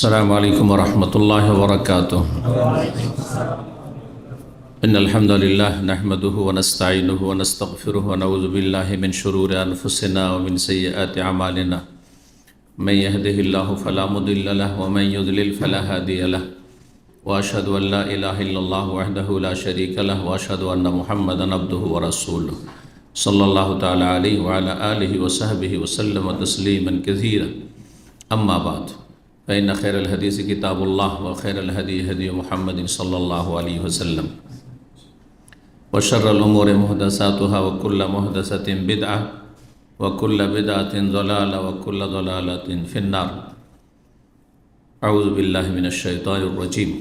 السلام عليكم ورحمة الله وبركاته. إن الحمد لله نحمده ونستعينه ونستغفره ونعوذ بالله من شرور أنفسنا ومن سيئات أعمالنا. من يهده الله فلا مضل له ومن يضلل فلا هادي له. وأشهد أن لا إله إلا الله وحده لا شريك له وأشهد أن محمدا عبده ورسوله صلى الله تعالى عليه وعلى آله وصحبه وسلم تسليما كثيرا. أما بعد فإن خير الحديث كتاب الله وخير الهدي هدي محمد صلى الله عليه وسلم وشر الأمور محدثاتها وكل محدثة بدعة وكل بدعة ضلالة وكل ضلالة في النار. أعوذ بالله من الشيطان الرجيم.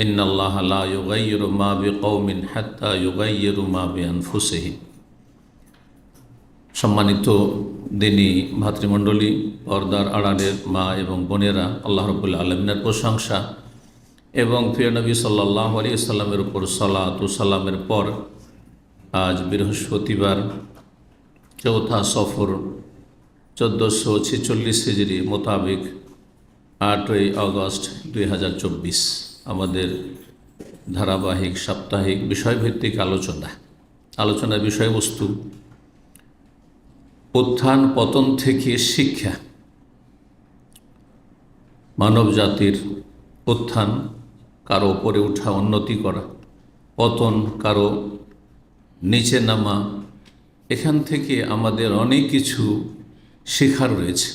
إن الله لا يغير ما بقوم حتى يغيروا ما بأنفسهم. সম্মানিত দিনী ভাতৃমণ্ডলী, পর্দার আড়ালের মা এবং বোনেরা, আল্লাহ রাব্বুল আলামিনের প্রশংসা এবং প্রিয় নবী সাল্লাল্লাহু আলাইহি ওয়াসাল্লামের উপর সালাত ও সালামের পর আজ বৃহস্পতিবার চৌথা সফর 1446 হিজরি মোতাবেক 8ই আগস্ট 2024 আমাদের ধারাবাহিক সাপ্তাহিক বিষয়ভিত্তিক আলোচনার বিষয়বস্তু উত্থান পতন থেকে শিক্ষা। মানব জাতির উত্থান, কারো উপরে ওঠা, উন্নতি করা; পতন, কারো নিচে নামা। এখান থেকে আমাদের অনেক কিছু শেখার রয়েছে।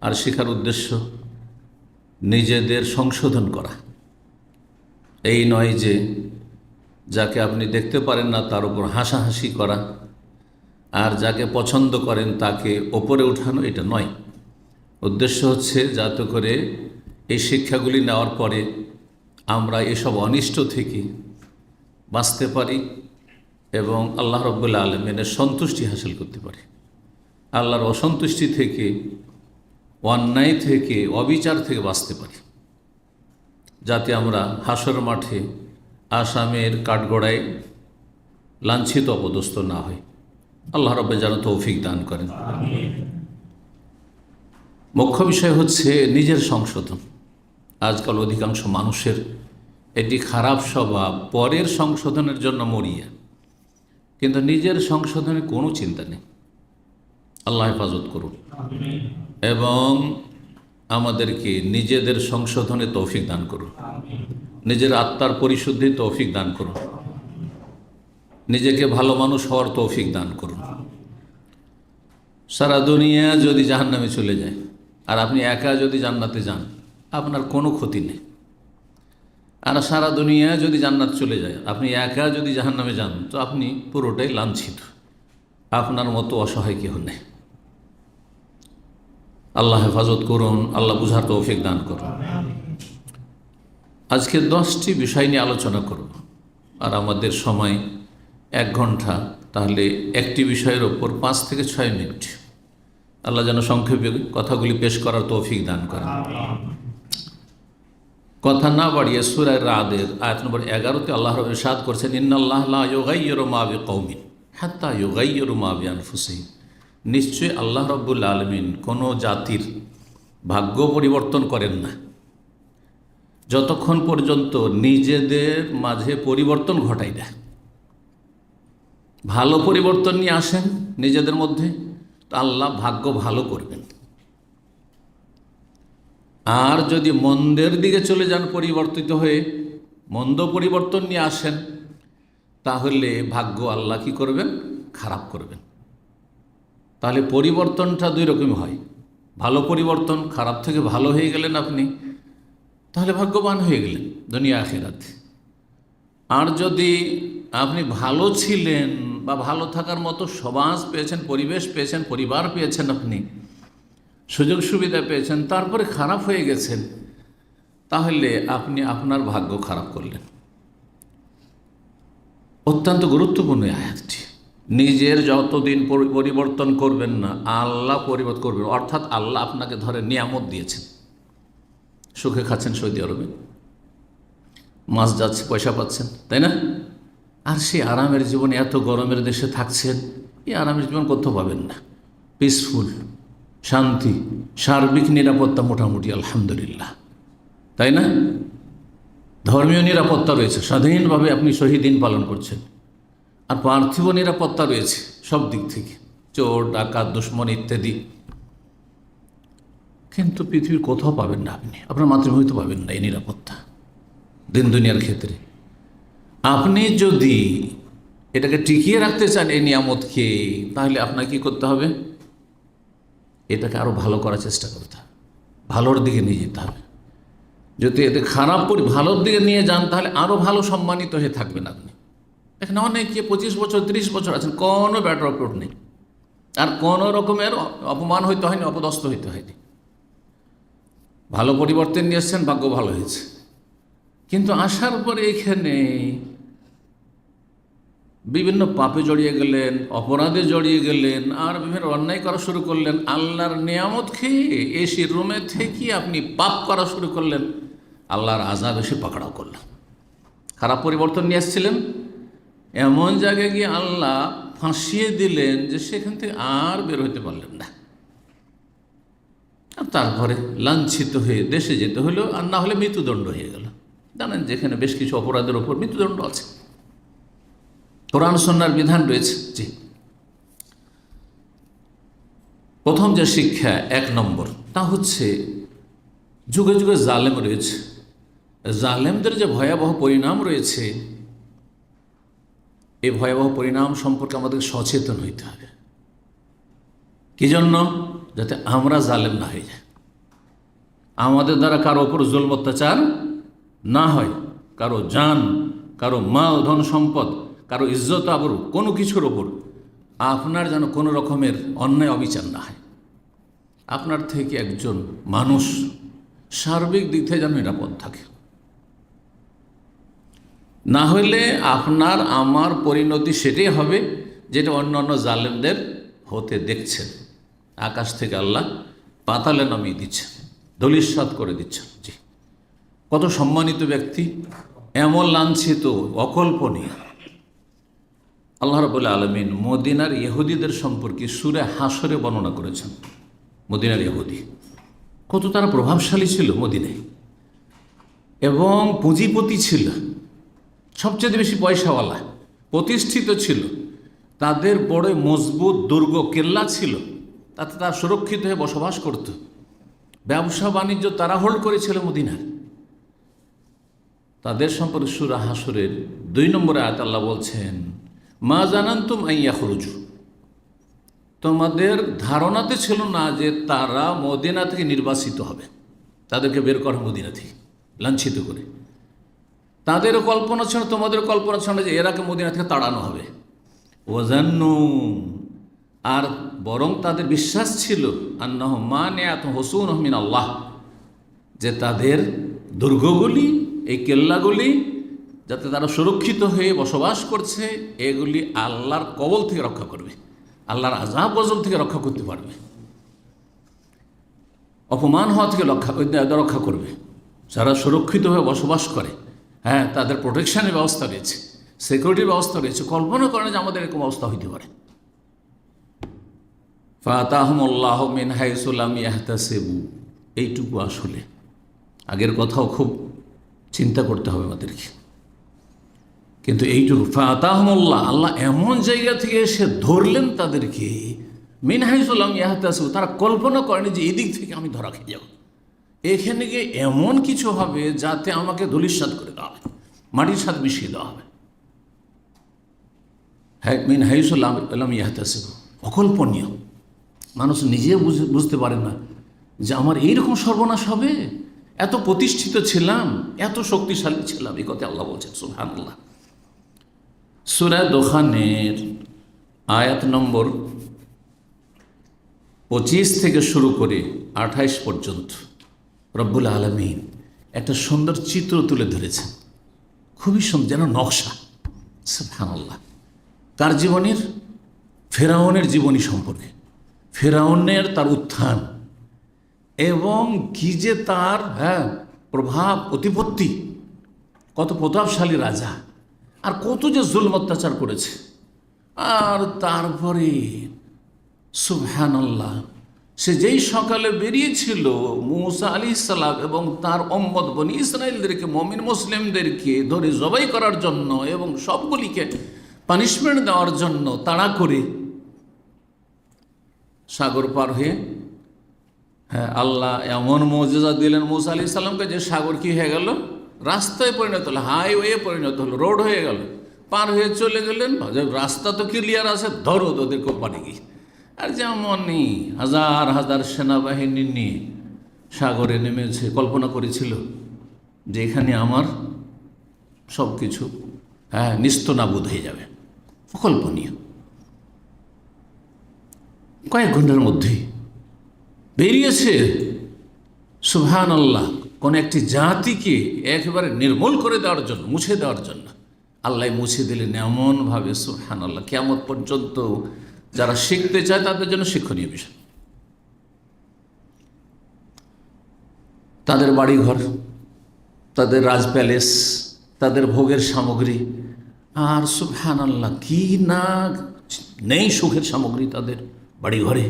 আর শেখার উদ্দেশ্য নিজেদের সংশোধন করা। এই নয় যে যাকে আপনি দেখতে পারেন না তার উপর হাসাহাসি করা, আর যাকে পছন্দ করেন তাকে ওপরে উঠানো, এটা নয়। উদ্দেশ্য হচ্ছে যাতে করে এই শিক্ষাগুলি নেওয়ার পরে আমরা এসব অনিষ্ট থেকে বাঁচতে পারি এবং আল্লাহ রাব্বুল আলামিনের সন্তুষ্টি হাসিল করতে পারি। আল্লাহর অসন্তুষ্টি থেকে, অন্যায় থেকে, অবিচার থেকে বাঁচতে পারি, যাতে আমরা হাসর মাঠে আসামের কাঠগড়ায় লাঞ্ছিত অপদস্থ না হই। আল্লাহ রাব্বুল যেন তৌফিক দান করেন। মুখ্য বিষয় হচ্ছে নিজের সংশোধন। আজকাল অধিকাংশ মানুষের এটি খারাপ স্বভাব, পরের সংশোধনের জন্য মরিয়া, কিন্তু নিজের সংশোধনে কোনো চিন্তা নেই। আল্লাহ হেফাজত করুন এবং আমাদেরকে নিজেদের সংশোধনে তৌফিক দান করুন, নিজের আত্মার পরিশুদ্ধি তৌফিক দান করুন, নিজেকে ভালো মানুষ হওয়ার তৌফিক দান করুন। সারা দুনিয়া যদি জাহান্নামে চলে যায় আর আপনি একা যদি জান্নাতে যান, আপনার কোনো ক্ষতি নেই। আর সারা দুনিয়া যদি জান্নাত চলে যায়, আপনি একা যদি জাহান্নামে যান, তো আপনি পুরোটাই লাঞ্ছিত। আপনার মতো অসহায় কেউ নেই। আল্লাহ হেফাজত করুন, আল্লাহ বুঝার তৌফিক দান করুন। আজকে 10টি বিষয় নিয়ে আলোচনা করব, আর আমাদের সময় 1 ঘন্টা। তাহলে একটি বিষয়ের ওপর 5 থেকে 6 মিনিট। আল্লাহ যেন সংক্ষেপে কথাগুলি পেশ করার তৌফিক দান করেন। কথা না বাড়িয়ে সূরা রাদের আয়াত নম্বর 11-তে আল্লাহ রাব্বুল ইরশাদ করেছেন, ইন্নাল্লাহ লা ইউগাইয়িরু মা বিকওমিন হাত্তা ইউগাইয়িরু মা বিআনফুসিহিম। নিশ্চয়ই আল্লাহ রাব্বুল আলামিন কোনো জাতির ভাগ্য পরিবর্তন করেন না যতক্ষণ পর্যন্ত নিজেদের মাঝে পরিবর্তন ঘটাই না। ভালো পরিবর্তন নিয়ে আসেন নিজেদের মধ্যে, তো আল্লাহ ভাগ্য ভালো করবেন। আর যদি মন্দের দিকে চলে যান, পরিবর্তিত হয়ে মন্দ পরিবর্তন নিয়ে আসেন, তাহলে ভাগ্য আল্লাহ কি করবেন? খারাপ করবেন। তাহলে পরিবর্তনটা 2 রকম হয়। ভালো পরিবর্তন, খারাপ থেকে ভালো হয়ে গেলেন আপনি, তাহলে ভাগ্যবান হয়ে গেলেন দুনিয়া আখিরাতে। আর যদি আপনি ভালো ছিলেন বা ভালো থাকার মতো সমাজ পেয়েছেন, পরিবেশ পেয়েছেন, পরিবার পেয়েছেন, আপনি সুযোগ সুবিধা পেয়েছেন, তারপরে খারাপ হয়ে গেছেন, তাহলে আপনি আপনার ভাগ্য খারাপ করলেন। অত্যন্ত গুরুত্বপূর্ণ আয়াতটি। নিজের যতদিন পরিবর্তন করবেন না, আল্লাহ পরিবর্তন করবেন। অর্থাৎ আল্লাহ আপনাকে ধরে নিয়ামত দিয়েছেন, সুখে খাচ্ছেন সৌদি আরবে, মাস যাচ্ছে, পয়সা পাচ্ছেন, তাই না? আর সেই আরামের জীবনে, এত গরমের দেশে থাকছেন, এই আরামের জীবন কোথাও পাবেন না। পিসফুল, শান্তি, সার্বিক নিরাপত্তা মোটামুটি আলহামদুলিল্লাহ, তাই না? ধর্মীয় নিরাপত্তা রয়েছে, স্বাধীনভাবে আপনি শহীদ দিন পালন করছেন। আর পার্থিব নিরাপত্তা রয়েছে সব দিক থেকে, চোর ডাকাত দুশ্মন ইত্যাদি। কিন্তু পৃথিবীর কোথাও পাবেন না, আপনি আপনার মাতৃভূমিতে পাবেন না এই নিরাপত্তা দিন দুনিয়ার ক্ষেত্রে। আপনি যদি এটাকে টিকিয়ে রাখতে চান এই নিয়ামতকে, তাহলে আপনাকে কী করতে হবে? এটাকে আরও ভালো করার চেষ্টা করতে হবে, ভালোর দিকে নিয়ে যেতে হবে। যদি এতে খারাপ করি ভালোর দিকে নিয়ে যান, তাহলে আরও ভালো সম্মানিত হয়ে থাকবেন আপনি। এখানে অনেকে 25 বছর 30 বছর আছেন, কোনো ব্যাড রিপোর্ট নেই, আর কোনো রকমের অপমান হইতে হয়নি, অপদস্থ হইতে হয়নি। ভালো পরিবর্তন নিয়ে এসছেন, ভাগ্য ভালো হয়েছে। কিন্তু আসার পরে এখানে বিভিন্ন পাপে জড়িয়ে গেলেন, অপরাধে জড়িয়ে গেলেন, আর বিভিন্ন অন্যায় করা শুরু করলেন। আল্লাহর নিয়ামত খেয়ে এসি রুমে থেকে আপনি পাপ করা শুরু করলেন, আল্লাহর আযাব এসে পাকড়াও করলেন। খারাপ পরিবর্তন নিয়ে এসেছিলেন, এমন জায়গায় গিয়ে আল্লাহ ফাঁসিয়ে দিলেন যে সেখান থেকে আর বের হইতে পারলেন না। আর তারপরে লাঞ্ছিত হয়ে দেশে যেতে হলো, আর না হলে মৃত্যুদণ্ড হয়ে গেল। জানেন যেখানে বেশ কিছু অপরাধের ওপর মৃত্যুদণ্ড আছে, কোরআন সুন্নাহর বিধান রয়েছে। জি, প্রথম যে শিক্ষা 1 নম্বর, তা হচ্ছে যুগে যুগে জালেম রয়েছে, জালেমদের যে ভয়াবহ পরিণাম রয়েছে, এই ভয়াবহ পরিণাম সম্পর্কে আমাদের সচেতন হইতে হবে। কি জন্য? যাতে আমরা জালেম না হয়ে যাই, আমাদের দ্বারা কারো ওপর জুলম অত্যাচার না হয়, কারো জান, কারো মাল ধন সম্পদ, কারো ইজ্জত আবরু, কোনো কিছুর ওপর আপনার যেন কোনো রকমের অন্যায় অবিচার না হয়। আপনার থেকে একজন মানুষ সার্বিক দিক থেকে যেন নিরাপদ থাকে। না হইলে আপনার আমার পরিণতি সেটাই হবে যেটা অন্য অন্য জালেমদের হতে দেখছেন। আকাশ থেকে আল্লাহ পাতালে নামিয়ে দিচ্ছেন, ধূলিসাৎ করে দিচ্ছেন। জি, কত সম্মানিত ব্যক্তি, এমন লাঞ্ছিত, অকল্পনীয়। আল্লাহ রাব্বুল আলামিন মদিনার ইহুদিদের সম্পর্কে সূরা হাশরে বর্ণনা করেছেন। মদিনার ইহুদি কত তারা প্রভাবশালী ছিল মদিনায়, এবং পুঁজিপতি ছিল, সবচেয়ে বেশি পয়সাওয়ালা, প্রতিষ্ঠিত ছিল, তাদের বড় মজবুত দুর্গ কেল্লা ছিল, তাতে তারা সুরক্ষিত হয়ে বসবাস করত। ব্যবসা বাণিজ্য তারা হোল্ড করেছিল মদিনার। তাদের সম্পর্কে সূরা হাশরের 2 নম্বরে আয়াত আল্লাহ বলছেন, মা জানান্তুম আন ইয়াখরুজু, তোমাদের ধারণাতে ছিল না যে তারা মদিনা থেকে নির্বাসিত হবে, তাদেরকে বের করা মদিনা থেকে লাঞ্ছিত করে। তাদেরও কল্পনা ছিল, তোমাদের কল্পনা ছিল না যে এরাকে মদিনা থেকে তাড়ানো হবে। ওয়াজান্নু, আর বরং তাদের বিশ্বাস ছিল, আন্নাহুম মানিআত হুসুনুহুম মিন আল্লাহ, যে তাদের দুর্গগুলি, এই কেল্লাগুলি, যাতে তারা সুরক্ষিত হয়ে বসবাস করছে, এগুলি আল্লাহর কবল থেকে রক্ষা করবে, আল্লাহর আযাব গজব থেকে রক্ষা করতে পারবে, অপমান হওয়া থেকে রক্ষা করবে। যারা সুরক্ষিতভাবে বসবাস করে, হ্যাঁ, তাদের প্রোটেকশনের ব্যবস্থা রয়েছে, সিকিউরিটির ব্যবস্থা রয়েছে। কল্পনা করেন যে আমাদের এরকম অবস্থা হইতে পারে। ফাতাহুমুল্লাহু মিন হাইসু লাম ইয়াহতাসিবু, এইটুকু আসলে আগের কথাও খুব চিন্তা করতে হবে আমাদেরকে। কিন্তু এইটুকু, ফাতাহুমুল্লাহ, আল্লাহ এমন জায়গা থেকে এসে ধরলেন তাদেরকে, মিন হাইসু লাম ইয়াহতাসিবু, তারা কল্পনা করেনি যে এদিক থেকে আমি ধরা খেয়ে যাব, এখানে গিয়ে এমন কিছু হবে যাতে আমাকে ধূলিসাৎ করে দেওয়া হবে, মাটির সাথে মিশিয়ে দেওয়া হবে। হ্যাঁ, মিন হাইসু লাম ইয়াহতাসিবু, অকল্পনীয়। মানুষ নিজে বুঝতে পারে না যে আমার এইরকম সর্বনাশ হবে। এত প্রতিষ্ঠিত ছিলাম, এত শক্তিশালী ছিলাম, এই কথা আল্লাহ বলছেন। সুবহানাল্লাহ। সূরা দোখানের আয়াত নম্বর 25 থেকে শুরু করে 28 পর্যন্ত রব্বুল আলামিন একটা সুন্দর চিত্র তুলে ধরেছেন, খুবই সুন্দর, যেন নকশা। সুবহানাল্লাহ। কার জীবনের? ফেরাউনের জীবনী সম্পর্কে, ফেরাউনের তার উত্থান, এবং কি যে তার প্রভাব প্রতিপত্তি, কত প্রতাপশালী রাজা, আর কত যে জুলম অত্যাচার করেছে। আর তারপরে সুবহানাল্লাহ, সে যেই সকালে বেরিয়েছিল মুসা আলাইহিস সালাম এবং তার উম্মত বনি ইসরাইলদেরকে, মুমিন মুসলিমদেরকে ধরে জবাই করার জন্য এবং সবগুলিকে পানিশমেন্ট দেওয়ার জন্য তাড়া করে সাগর পার হয়ে, হ্যাঁ, আল্লাহ এমন মুজিজা দিলেন মুসা আলাইহিস সালামকে যে সাগর কি হয়ে গেল, রাস্তায় পরিণত হলো, হাইওয়ে পরিণত হলো, রোড হয়ে গেল। পার হয়ে চলে গেলেন, রাস্তা তো ক্লিয়ার আছে, ধরো তোদেরকে পারে গিয়ে। আর যেমনই হাজার হাজার সেনাবাহিনী নিয়ে সাগরে নেমেছে, কল্পনা করেছিল যে এখানে আমার সব কিছু, হ্যাঁ, নিস্তনাবুদ হয়ে যাবে। অকল্পনীয়। কয়েক ঘন্টার মধ্যেই বেরিয়েছে সুবহানাল্লাহ, কোন একটি জাতিকে একেবারে নির্মূল করে দেওয়ার জন্য, মুছে দেওয়ার জন্য। আল্লাহ মুছে দিলেন এমনভাবে, সুবহানাল্লাহ, কিয়ামত পর্যন্ত যারা শিখতে চায় তাদের জন্য শিক্ষণীয় বিষয়। তাদের বাড়িঘর, তাদের রাজ প্যালেস, তাদের ভোগের সামগ্রী, আর সুবহানাল্লাহ কি না নেই সুখের সামগ্রী তাদের বাড়িঘরে,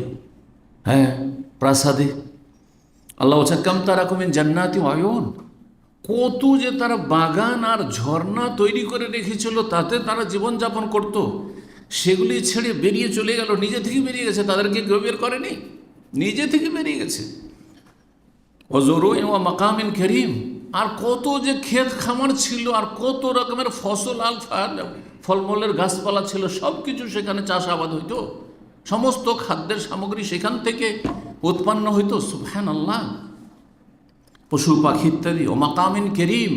হ্যাঁ, প্রাসাদে। আল্লাহ বলছেন কাম তারাকুমিন জান্নাতি ওয়া আয়ুন, কত যে তারা বাগান আর ঝর্ণা তৈরি করে রেখেছিল, তাতে তারা জীবনযাপন করত। সেগুলি ছেড়ে বেরিয়ে চলে গেল, নিজে থেকে বেরিয়ে গেছে, তাদেরকে কেউ বের করেনি, নিজে থেকে বেরিয়ে গেছে। ওয়া মাকামিন কারীম, আর কত যে ক্ষেত খামার ছিল, আর কত রকমের ফসল আল ফলমূলের গাছপালা ছিল, সব কিছু সেখানে চাষাবাদ হইতো, সমস্ত খাদ্যের সামগ্রী সেখান থেকে উৎপন্ন হইতো। সুবহানাল্লাহ, পশু পাখি ইত্যাদি। ও মাকামিন কারীম,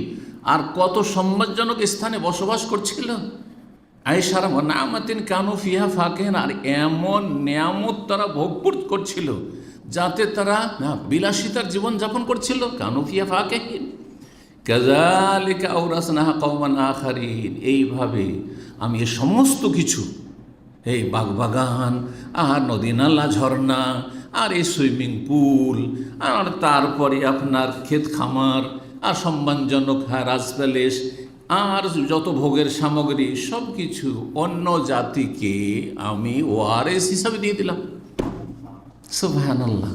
আর কত সম্মানজনক স্থানে বসবাস করছিল। আয়েশার নামাতিন কানু ফিহা ফাকিহান, আর এমন নিয়ামত তারা ভোগ করছিল যাতে তারা বিলাসিতার জীবনযাপন করছিল। কানু ফিহা ফাকিহিন কাযালিকা আওরাসনাহা কওমান আখারিন, এইভাবে আমি এই সমস্ত কিছু, এই বাগবাগান আর নদী নালা ঝর্ণা আর এই সুইমিং পুল, আর তারপরে আপনার ক্ষেত খামার আর সম্মানজনক রাজ প্যালেস আর যত ভোগের সামগ্রী, সব কিছু অন্য জাতিকে আমি ওয়ারেস হিসাবে দিয়ে দিলাম। সুবহানাল্লাহ,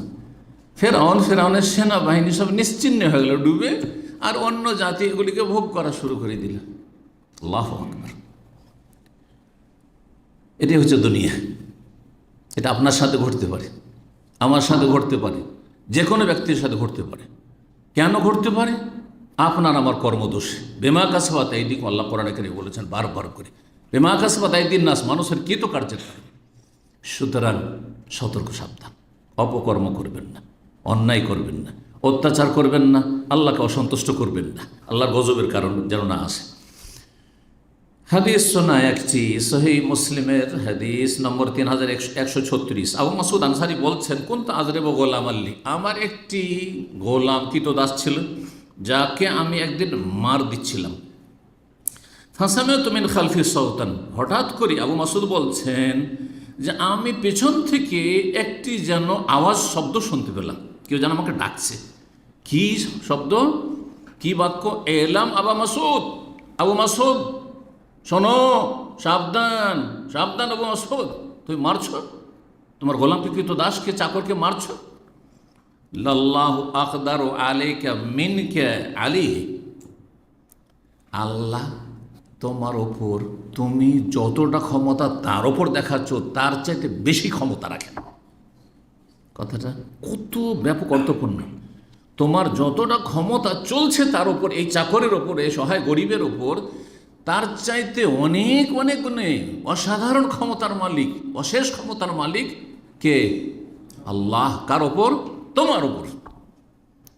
ফেরাউনের সেনাবাহিনী সব নিশ্চিহ্ন হয়ে গেল ডুবে, আর অন্য জাতি এগুলিকে ভোগ করা শুরু করে দিল। আল্লাহু আকবার। এটাই হচ্ছে দুনিয়া। এটা আপনার সাথে ঘটতে পারে, আমার সাথে ঘটতে পারে, যে কোনো ব্যক্তির সাথে ঘটতে পারে। কেন ঘটতে পারে? আপনার আমার কর্মদোষ। বেমা কাসাবাত আইদিকুম, আল্লাহ কোরআনে কারিমে বলেছেন বারবার করে, বেমা কাসাবাত আইদিন নাস, মানুষের কৃতকার্যের কারণে। সুতরাং সতর্ক সাবধান, অপকর্ম করবেন না, অন্যায় করবেন না, অত্যাচার করবেন না, আল্লাহকে অসন্তুষ্ট করবেন না, আল্লাহর গজবের কারণ যেন না আসে। হাদিস শোনা একটি সহিহ মুসলিমের হাদিস নম্বর 3136। আবু মাসুদ আনসারী বলছেন, কুনতু আযরিবু গোলাম আল্লি, আমার একটি গোলাম কৃতদাস ছিল যাকে আমি একদিন মার দিচ্ছিলাম। ফাসামিআতু মিন খালফি সাওতান, হঠাৎ করে আবু মাসুদ বলছেন যে আমি পেছন থেকে একটি যেন আওয়াজ, শব্দ শুনতে পেলাম, কেউ যেন আমাকে ডাকছে। কি শব্দ, কি বাক্য? এলাম আবু মাসুদ, আবু মাসুদ শোনো, সাবধান সাবধান আবু মাসুদ, তুমি মারছ, তোমার গোলামকে কৃতদাসকে চাকরকে মারছ। লাল্লাহু আকদারু আলাইকা মিনকা আলাইহি, আল্লাহ তোমার ওপর তুমি যতটা ক্ষমতা তার ওপর দেখাচ্ছ তার চাইতে বেশি ক্ষমতা রাখেন। কথাটা কত ব্যাপক অর্থপূর্ণ। তোমার যতটা ক্ষমতা চলছে তার ওপর, এই চাকরের ওপর, এই সহায় গরিবের ওপর, তার চাইতে অনেক অনেক গুণে অসাধারণ ক্ষমতার মালিক, অশেষ ক্ষমতার মালিক কে? আল্লাহ। কার ওপর? তোমার ওপর।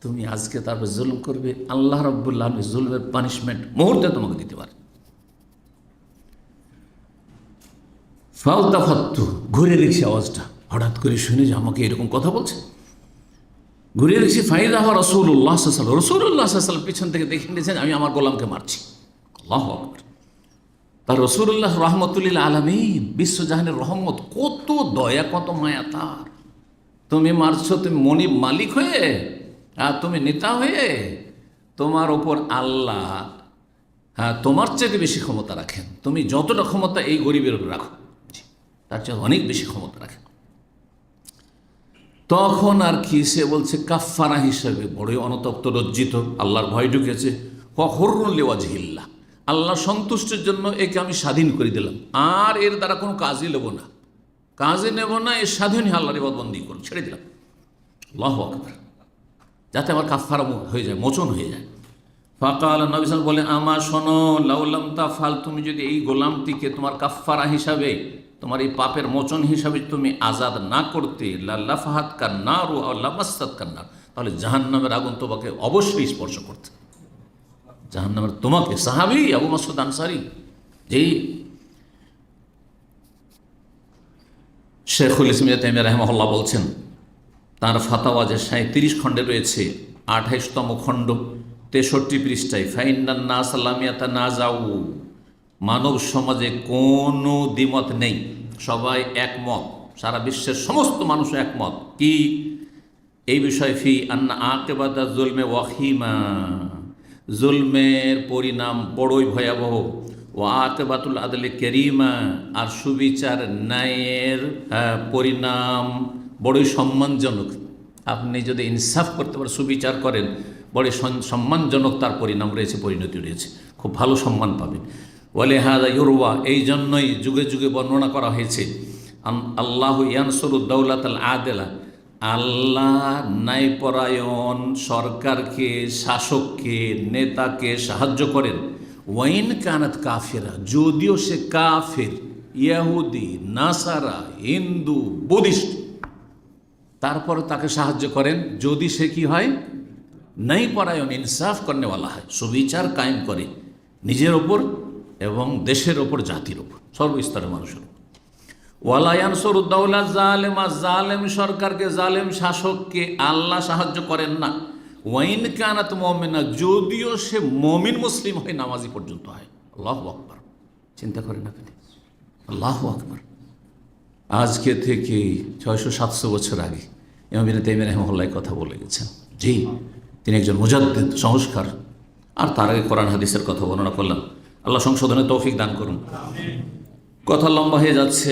তুমি আজকে তারপর জুলুম করবে, আল্লাহ রাব্বুল আলামিন জুলমের পানিশমেন্ট মুহূর্তে তোমাকে দিতে পারে। ফালতাফাত্তু, ঘুরে দেখছি আওয়াজটা, হঠাৎ করে শুনে যে আমাকে এরকম কথা বলছে। ঘুরে দেখছি ফাইদা হওয়া রাসূলুল্লাহ সাল্লাল্লাহু আলাইহি ওয়াসাল্লাম, রাসূলুল্লাহ সাল্লাল্লাহু আলাইহি ওয়াসাল্লাম পিছন থেকে দেখে নিয়েছেন আমি আমার গোলামকে মারছি। আল্লাহু আকবার। তার রাসূলুল্লাহ রাহমাতুল লিল আলামিন, বিশ্বজাহানের রহমত, কত দয়া কত মায়া তার। তুমি মারছো, তুমি মনিব মালিক হয়ে, আর তুমি নেতা হয়ে, তোমার ওপর আল্লাহ তোমার চেয়ে বেশি ক্ষমতা রাখেন। তুমি যতটা ক্ষমতা এই গরিবের উপর রাখো, তার চেয়ে অনেক বেশি ক্ষমতা রাখেন। তখন আর কি সে বলছে কাফারা হিসাবে বড়ই অনুতপ্ত, লজ্জিত, আল্লাহর ভয় ঢুকেছে। হররুন লিওয়াজহিল্লাহ, আল্লাহ সন্তুষ্টির জন্য একে আমি স্বাধীন করে দিলাম, আর এর দ্বারা কোনো কাজই নেব না, কাজে নেব না, এর স্বাধীন আল্লাহর ইবাদতবন্দি করব, ছেড়ে দিলাম। আল্লাহু আকবার, যাতে আমার কাফারা হয়ে যায়, মোচন হয়ে যায়। ফাকাল নবী সাল্লাল্লাহু আলাইহি ওয়াসাল্লাম বলে, আমার শোনো, লাউলাম তাফাল, তুমি যদি এই গোলামটিকে তোমার কাফারা হিসাবে, তোমার এই পাপের মোচন হিসাবে তুমি আজাদ না করতে, লাফাহাত কান্নার ও লামাসাত কান্নার, তাহলে জাহান্নামের আগুন তোমাকে অবশ্যই স্পর্শ করতে। জাহান্নামের তোমাকে, সাহাবী আবু মাসউদ আনসারী, যেই শেখুল ইসলাম ইবনে তাইমিয়া রাহিমাহুল্লাহ বলছেন, তার ফাতাওয়া যে 37 খণ্ডে রয়েছে, 28তম খণ্ড 63 পৃষ্ঠায়, ফাইন্নান নাস লাম ইয়াতানাজাউ, মানব সমাজে কোনো দ্বিমত নেই, সবাই একমত, সারা বিশ্বের সমস্ত মানুষ একমত কি এই বিষয়, ফি আন্না আকিবাতা যুলমে ওয়াখিমা, জুলমের পরিণাম বড়ই ভয়াবহ, ও আকিবাতুল আদলে কেরিমা, আর সুবিচার ন্যায়ের পরিণাম বড়ই সম্মানজনক। আপনি যদি ইনসাফ করতে পারেন, সুবিচার করেন, বড়ই সম্মানজনক তার পরিণাম রয়েছে, পরিণতি রয়েছে, খুব ভালো সম্মান পাবেন। ওয়ালে হাদা ইউরওয়া, এই জন্যই যুগে যুগে বর্ণনা করা হয়েছে, আল্লাহু ইয়ানসুরুদ দাওলাতাল আদেলা, আল্লাহ ন্যায়পরায়ণ সরকারকে, শাসককে, নেতাকে সাহায্য করেন। ওয়াইন কানাত কাফেরা, যদিও সে কাফের, ইয়াহুদি, নাসারা, হিন্দু, বুদ্ধিস্ট, তারপরে তাকে সাহায্য করেন যদি সে কি হয়, ন্যায়পরায়ণ, ইনসাফ করনেওয়ালা হয়, সুবিচার কায়েম করে নিজের ওপর এবং দেশের ওপর, জাতির ওপর, সর্বস্তরের মানুষের ওপর। ওয়ালা ইয়ানসুরুদ্দাওলা জালেমা, জালেম সরকারকে, জালেম শাসককে আল্লাহ সাহায্য করেন না। ওয়াইন কানাত মুমিনা, যদিও সে মুমিন মুসলিম হয়, নামাজি পর্যন্ত হয়। আল্লাহু আকবার, চিন্তা করেন আপনি, আল্লাহু আকবার। আজকে থেকে 600-700 বছর আগে ইমাম ইবনে তাইমিয়া রাহিমাহুল্লাহ কথা বলে গেছেন। জি, তিনি একজন মুজাদ্দিদ, সংস্কার, আর তার আগে কোরআন হাদিসের কথা বর্ণনা করলাম। আল্লাহ সংশোধনের তৌফিক দান করুন। কথা লম্বা হয়ে যাচ্ছে।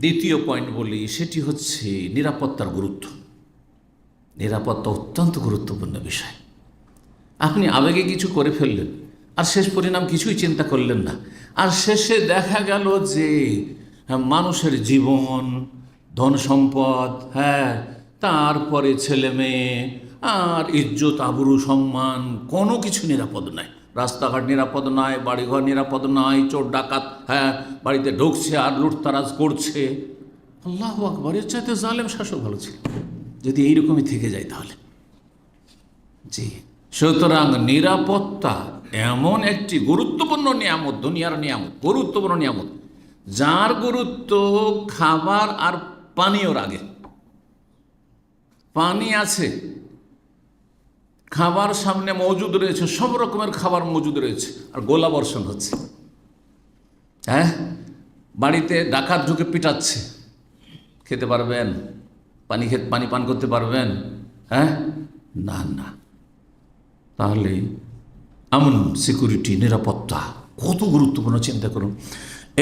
দ্বিতীয় পয়েন্ট বলি, সেটি হচ্ছে নিরাপত্তার গুরুত্ব। নিরাপত্তা অত্যন্ত গুরুত্বপূর্ণ বিষয়। আপনি আবেগে কিছু করে ফেললেন, আর শেষ পরিণাম কিছুই চিন্তা করলেন না, আর শেষে দেখা গেল যে মানুষের জীবন, ধন সম্পদ, তারপরে ছেলে মেয়ে, আর ইজ্জত, আবরু, সম্মান, কোনো কিছু নিরাপদ নাই। রাস্তাঘাট নিরাপদ নয়, বাড়িঘর নিরাপদ নয়, চোর ডাকাত বাড়িতে ঢুকছে আর লুটতারাজ করছে। আল্লাহু আকবার, এর চাইতে জালেম শাসক ভালো ছিল, যদি এইরকমই থেকে যায় তাহলে। জি, সুতরাং নিরাপত্তা এমন একটি গুরুত্বপূর্ণ নিয়ামত, দুনিয়ার নিয়ামত, গুরুত্বপূর্ণ নিয়ামত, যার গুরুত্ব খাবার আর পানীয়র আগে। পানি আছে, খাবার সামনে মজুদ রয়েছে, সব রকমের খাবার মজুদ রয়েছে, আর গোলা বর্ষণ হচ্ছে। বাড়িতে ডাকাত ঢুকে পিটাচ্ছে, খেতে পারবেন? পানি পান করতে পারবেন? না না। তাহলে আমন, সিকিউরিটি, নিরাপত্তা কত গুরুত্বপূর্ণ, চিন্তা করুন।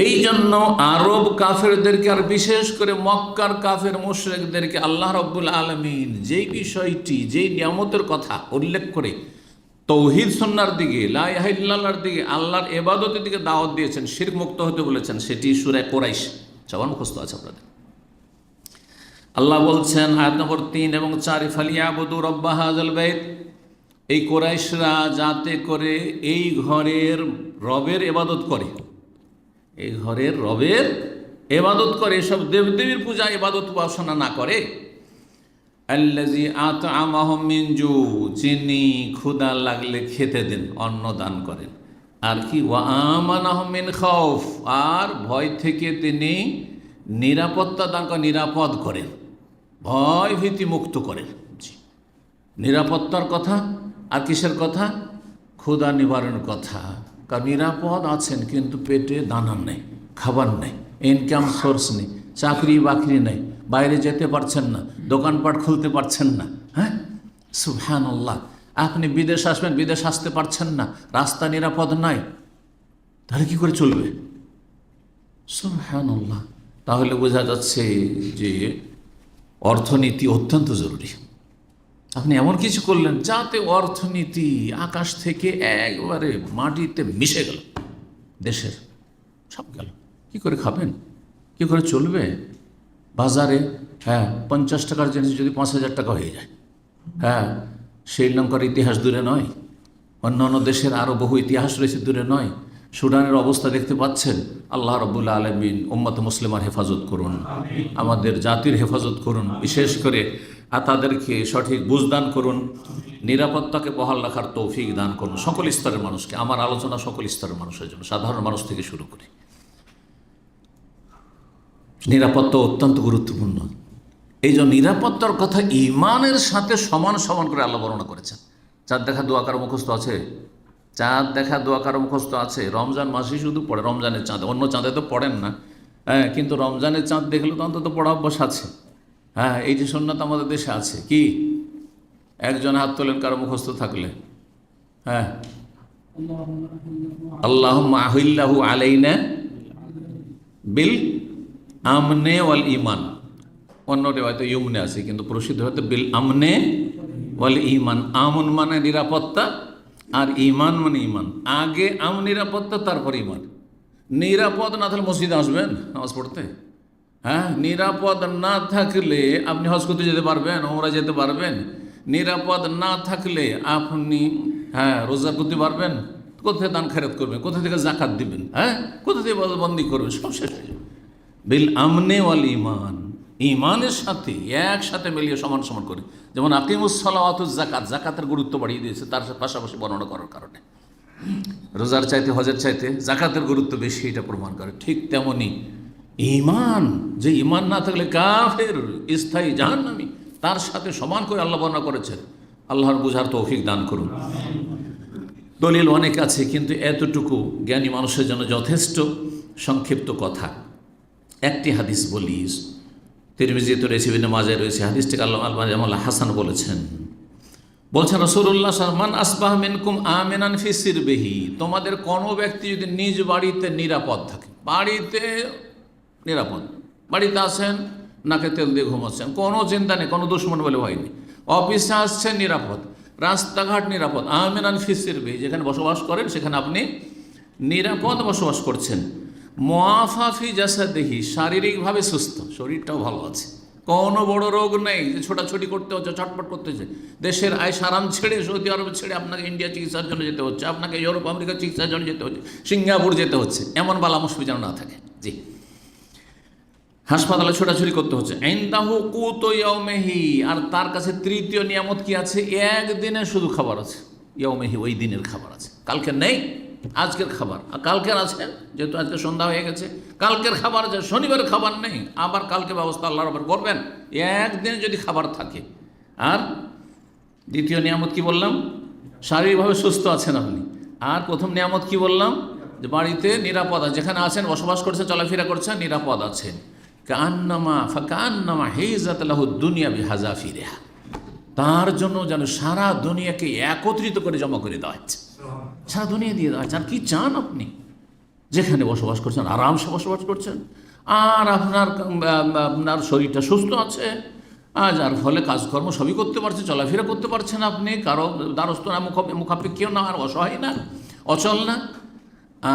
এই জন্য আরব কাফেরদেরকে, আর বিশেষ করে মক্কার কাফের মুশরিকদেরকে আল্লাহ রাব্বুল আলামিন যেই বিষয়টি, যেই নিয়ামতের কথা উল্লেখ করে তৌহিদ সুন্নাহর দিকে, লা ইলাহা ইল্লাল্লাহর দিকে, আল্লাহর ইবাদতের দিকে দাওয়াত দিয়েছেন, শিরক মুক্ত হতে বলেছেন, সেটি সূরা কুরাইশ, সবার মুখস্থ আছে আপনাদের। আল্লাহ বলছেন আয়াত নম্বর 3 এবং 4, ফালিয়াবুদু রাব্বা হাযাল বাইত, এই কুরাইশরা যাতে করে এই ঘরের রবের ইবাদত করে, এই ঘরের রবের ইবাদত করে, এসব দেবদেবীর পূজা, ইবাদত, উপাসনা না করে। আল্লাযী আত'আমাহুম মিন জু, যিনি ক্ষুধা লাগলে খেতে দেন, অন্ন দান করেন। আর কি, ওয়া আমানাহুম মিন খাউফ, আর ভয় থেকে তিনি নিরাপত্তা দান করেন, নিরাপদ করেন, ভয় ভীতি মুক্ত করেন। নিরাপত্তার কথা, আর কিসের কথা? ক্ষুধা নিবারণের কথা। কারণ নিরাপদ আছেন, কিন্তু পেটে দানা নেই, খাবার নেই, ইনকাম সোর্স নেই, চাকরি বাকরি নেই, বাইরে যেতে পারছেন না, দোকানপাট খুলতে পারছেন না। সুবহানাল্লাহ। আপনি বিদেশ আসবেন, বিদেশ আসতে পারছেন না, রাস্তা নিরাপদ নাই, তাহলে কি করে চলবে? সুবহানাল্লাহ। তাহলে বোঝা যাচ্ছে যে অর্থনীতি অত্যন্ত জরুরি। আপনি এমন কিছু করলেন যাতে অর্থনীতি আকাশ থেকে একবারে মাটিতে মিশে গেল, দেশের সব গেল। কী করে খাবেন, কী করে চলবে বাজারে? 50 টাকার জিনিস যদি 5,000 টাকা হয়ে যায়। শ্রীলঙ্কার ইতিহাস দূরে নয়, অন্যান্য দেশের আরও বহু ইতিহাস রয়েছে দূরে নয়। সুদানের অবস্থা দেখতে পাচ্ছেন। আল্লাহ রাব্বুল আলামিন উম্মত মুসলিমার হেফাজত করুন, আমাদের জাতির হেফাজত করুন, বিশেষ করে তাদেরকে সঠিক বুঝদান করুন, নিরাপত্তাকে বহাল রাখার তৌফিক দান করুন সকল স্তরের মানুষকে। আমার আলোচনা সকল স্তরের মানুষের জন্য, সাধারণ মানুষ থেকে শুরু করি। নিরাপত্তা অত্যন্ত গুরুত্বপূর্ণ। এই যে নিরাপত্তার কথা ঈমানের সাথে সমান সমান করে আল্লাহ বর্ণনা করেছেন। চাঁদ দেখা দোয়া কারো মুখস্থ আছে? চাঁদ দেখা দোয়া কারো মুখস্থ আছে? রমজান মাসে শুধু পড়ে, রমজানের চাঁদ, অন্য চাঁদে তো পড়েন না। কিন্তু রমজানের চাঁদ দেখলে তো অন্তত পড়া অভ্যাস আছে। এই যে সুন্নাত আমাদের দেশে আছে কি? একজন হাত তোলেন কারো মুখস্থ থাকলে। আল্লাহুম্মা আহিল্লাহু আলাইনা বিল আমনে ওয়াল ইমান। অন্যটি হয়তো ইউমনে আছে, কিন্তু প্রসিদ্ধ হয়তো বিল আমনে ওয়াল ইমান। আমন মানে নিরাপত্তা, আর ইমান মানে ইমান। আগে নিরাপত্তা, তারপর ইমান। নিরাপদ না থাকলে মসজিদে আসবেন নামাজ পড়তে? নিরাপদ না থাকলে আপনি হজ করতে যেতে পারবেন, ওমরা যেতে পারবেন? নিরাপদ না থাকলে আপনি রোজা করতে পারবেন? কোথায় দান খেরাত করবেন? কোথা থেকে জাকাত দিবেন? কোথা থেকে বন্দি করবেন? সব শেষ হয়ে যাবে। বিল আমনে ওয়াল ইমান, ইমানের সাথে একসাথে মিলিয়ে সমান সমান করে। যেমন আকিমুস সালাওয়াতুজ যাকাত, যাকাতের গুরুত্ব বাড়িয়ে দিয়েছে তার পাশাপাশি বর্ণনা করার কারণে। রোজার চাইতে হজের চাইতে যাকাতের গুরুত্ব বেশি, এটা প্রমাণ করে। ঠিক তেমনি ইমান, যে ইমান না থাকলে কাফের, স্থায়ী জাহান্নামী, তার সাথে সমান করে আল্লাহ বর্ণনা করেছেন। আল্লাহর বুঝার তৌফিক দান করুন। দলিল অনেক আছে, কিন্তু এতটুকু জ্ঞানী মানুষের জন্য যথেষ্ট। সংক্ষিপ্ত কথা, একটি হাদিস বলি। তিরমিজিতে রয়েছে, ইবনে মাজায় রয়েছে। হাদিসটিকে আল্লাহ হাসান বলছেন রাসূলুল্লাহ মান আসবাহ মিনকুম আমিনান ফি সিরবিহি, তোমাদের কোনো ব্যক্তি যদি নিজ বাড়িতে নিরাপদ থাকে, বাড়িতে নিরাপদ, বাড়িতে আছেন, নাকে তেল দিয়ে ঘুমাচ্ছেন, কোনো চিন্তা নেই, কোনো দুশ্মন বলে ভয় নেই, অফিসে আসছেন নিরাপদ, রাস্তাঘাট নিরাপদ, আমিনান ফি সিরবিহি, যেখানে বসবাস করেন সেখানে আপনি নিরাপদ বসবাস করছেন। মুআফাফি জাসাদিহি, শারীরিকভাবে সুস্থ, শরীরটাও ভালো আছে, কোনো বড় রোগ নেই যে ছোটাছুটি করতে হচ্ছে, ছটপট করতে হচ্ছে। দেশের আইস আরাম ছেড়ে, সৌদি আরব ছেড়ে আপনাকে ইন্ডিয়া চিকিৎসার জন্য যেতে হচ্ছে, আপনাকে ইউরোপ আমেরিকা চিকিৎসার জন্য যেতে হচ্ছে, সিঙ্গাপুর যেতে হচ্ছে, এমন বালা মুশকিল যেন না থাকে। জি, হাসপাতালে ছোটাছুটি করতে হচ্ছে। ইনদাহু কুতু ইয়াউমিহি, আর তার কাছে তৃতীয় নিয়ামত কি আছে? একদিনে শুধু খাবার আছে। ইয়াউমিহি, ওই দিনের খাবার আছে, কালকে নেই। আজকের খাবার কালকের আছে, যেহেতু আজকে সন্ধ্যা হয়ে গেছে, কালকের খাবার আছে। শনিবারের খাবার নেই, আবার কালকে ব্যবস্থা আল্লাহর আবার করবেন। একদিন যদি খাবার থাকে। আর দ্বিতীয় নিয়ামত কি বললাম? শারীরিকভাবে সুস্থ আছেন আপনি। আর প্রথম নিয়ামত কি বললাম? যে বাড়িতে নিরাপদ আছে, যেখানে আছেন, বসবাস করছেন, চলাফেরা করছেন, নিরাপদ আছেন। কান্নামা হিজাত লাহু দুনিয়া বিহাজাফিরিহা, তার জন্য যেন সারা দুনিয়াকে একত্রিত করে জমা করে দেওয়া হচ্ছে, সারা দুনিয়া দিয়ে দেওয়া হচ্ছে। আর কি চান আপনি? যেখানে বসবাস করছেন আরামসে বসবাস করছেন, আর আপনার শরীরটা সুস্থ আছে, যার ফলে কাজকর্ম সবই করতে পারছেন, চলাফেরা করতে পারছেন আপনি, কারো দ্বারস্থ না, মুখাপেক্ষীও না, আর অসহায় না, অচল না।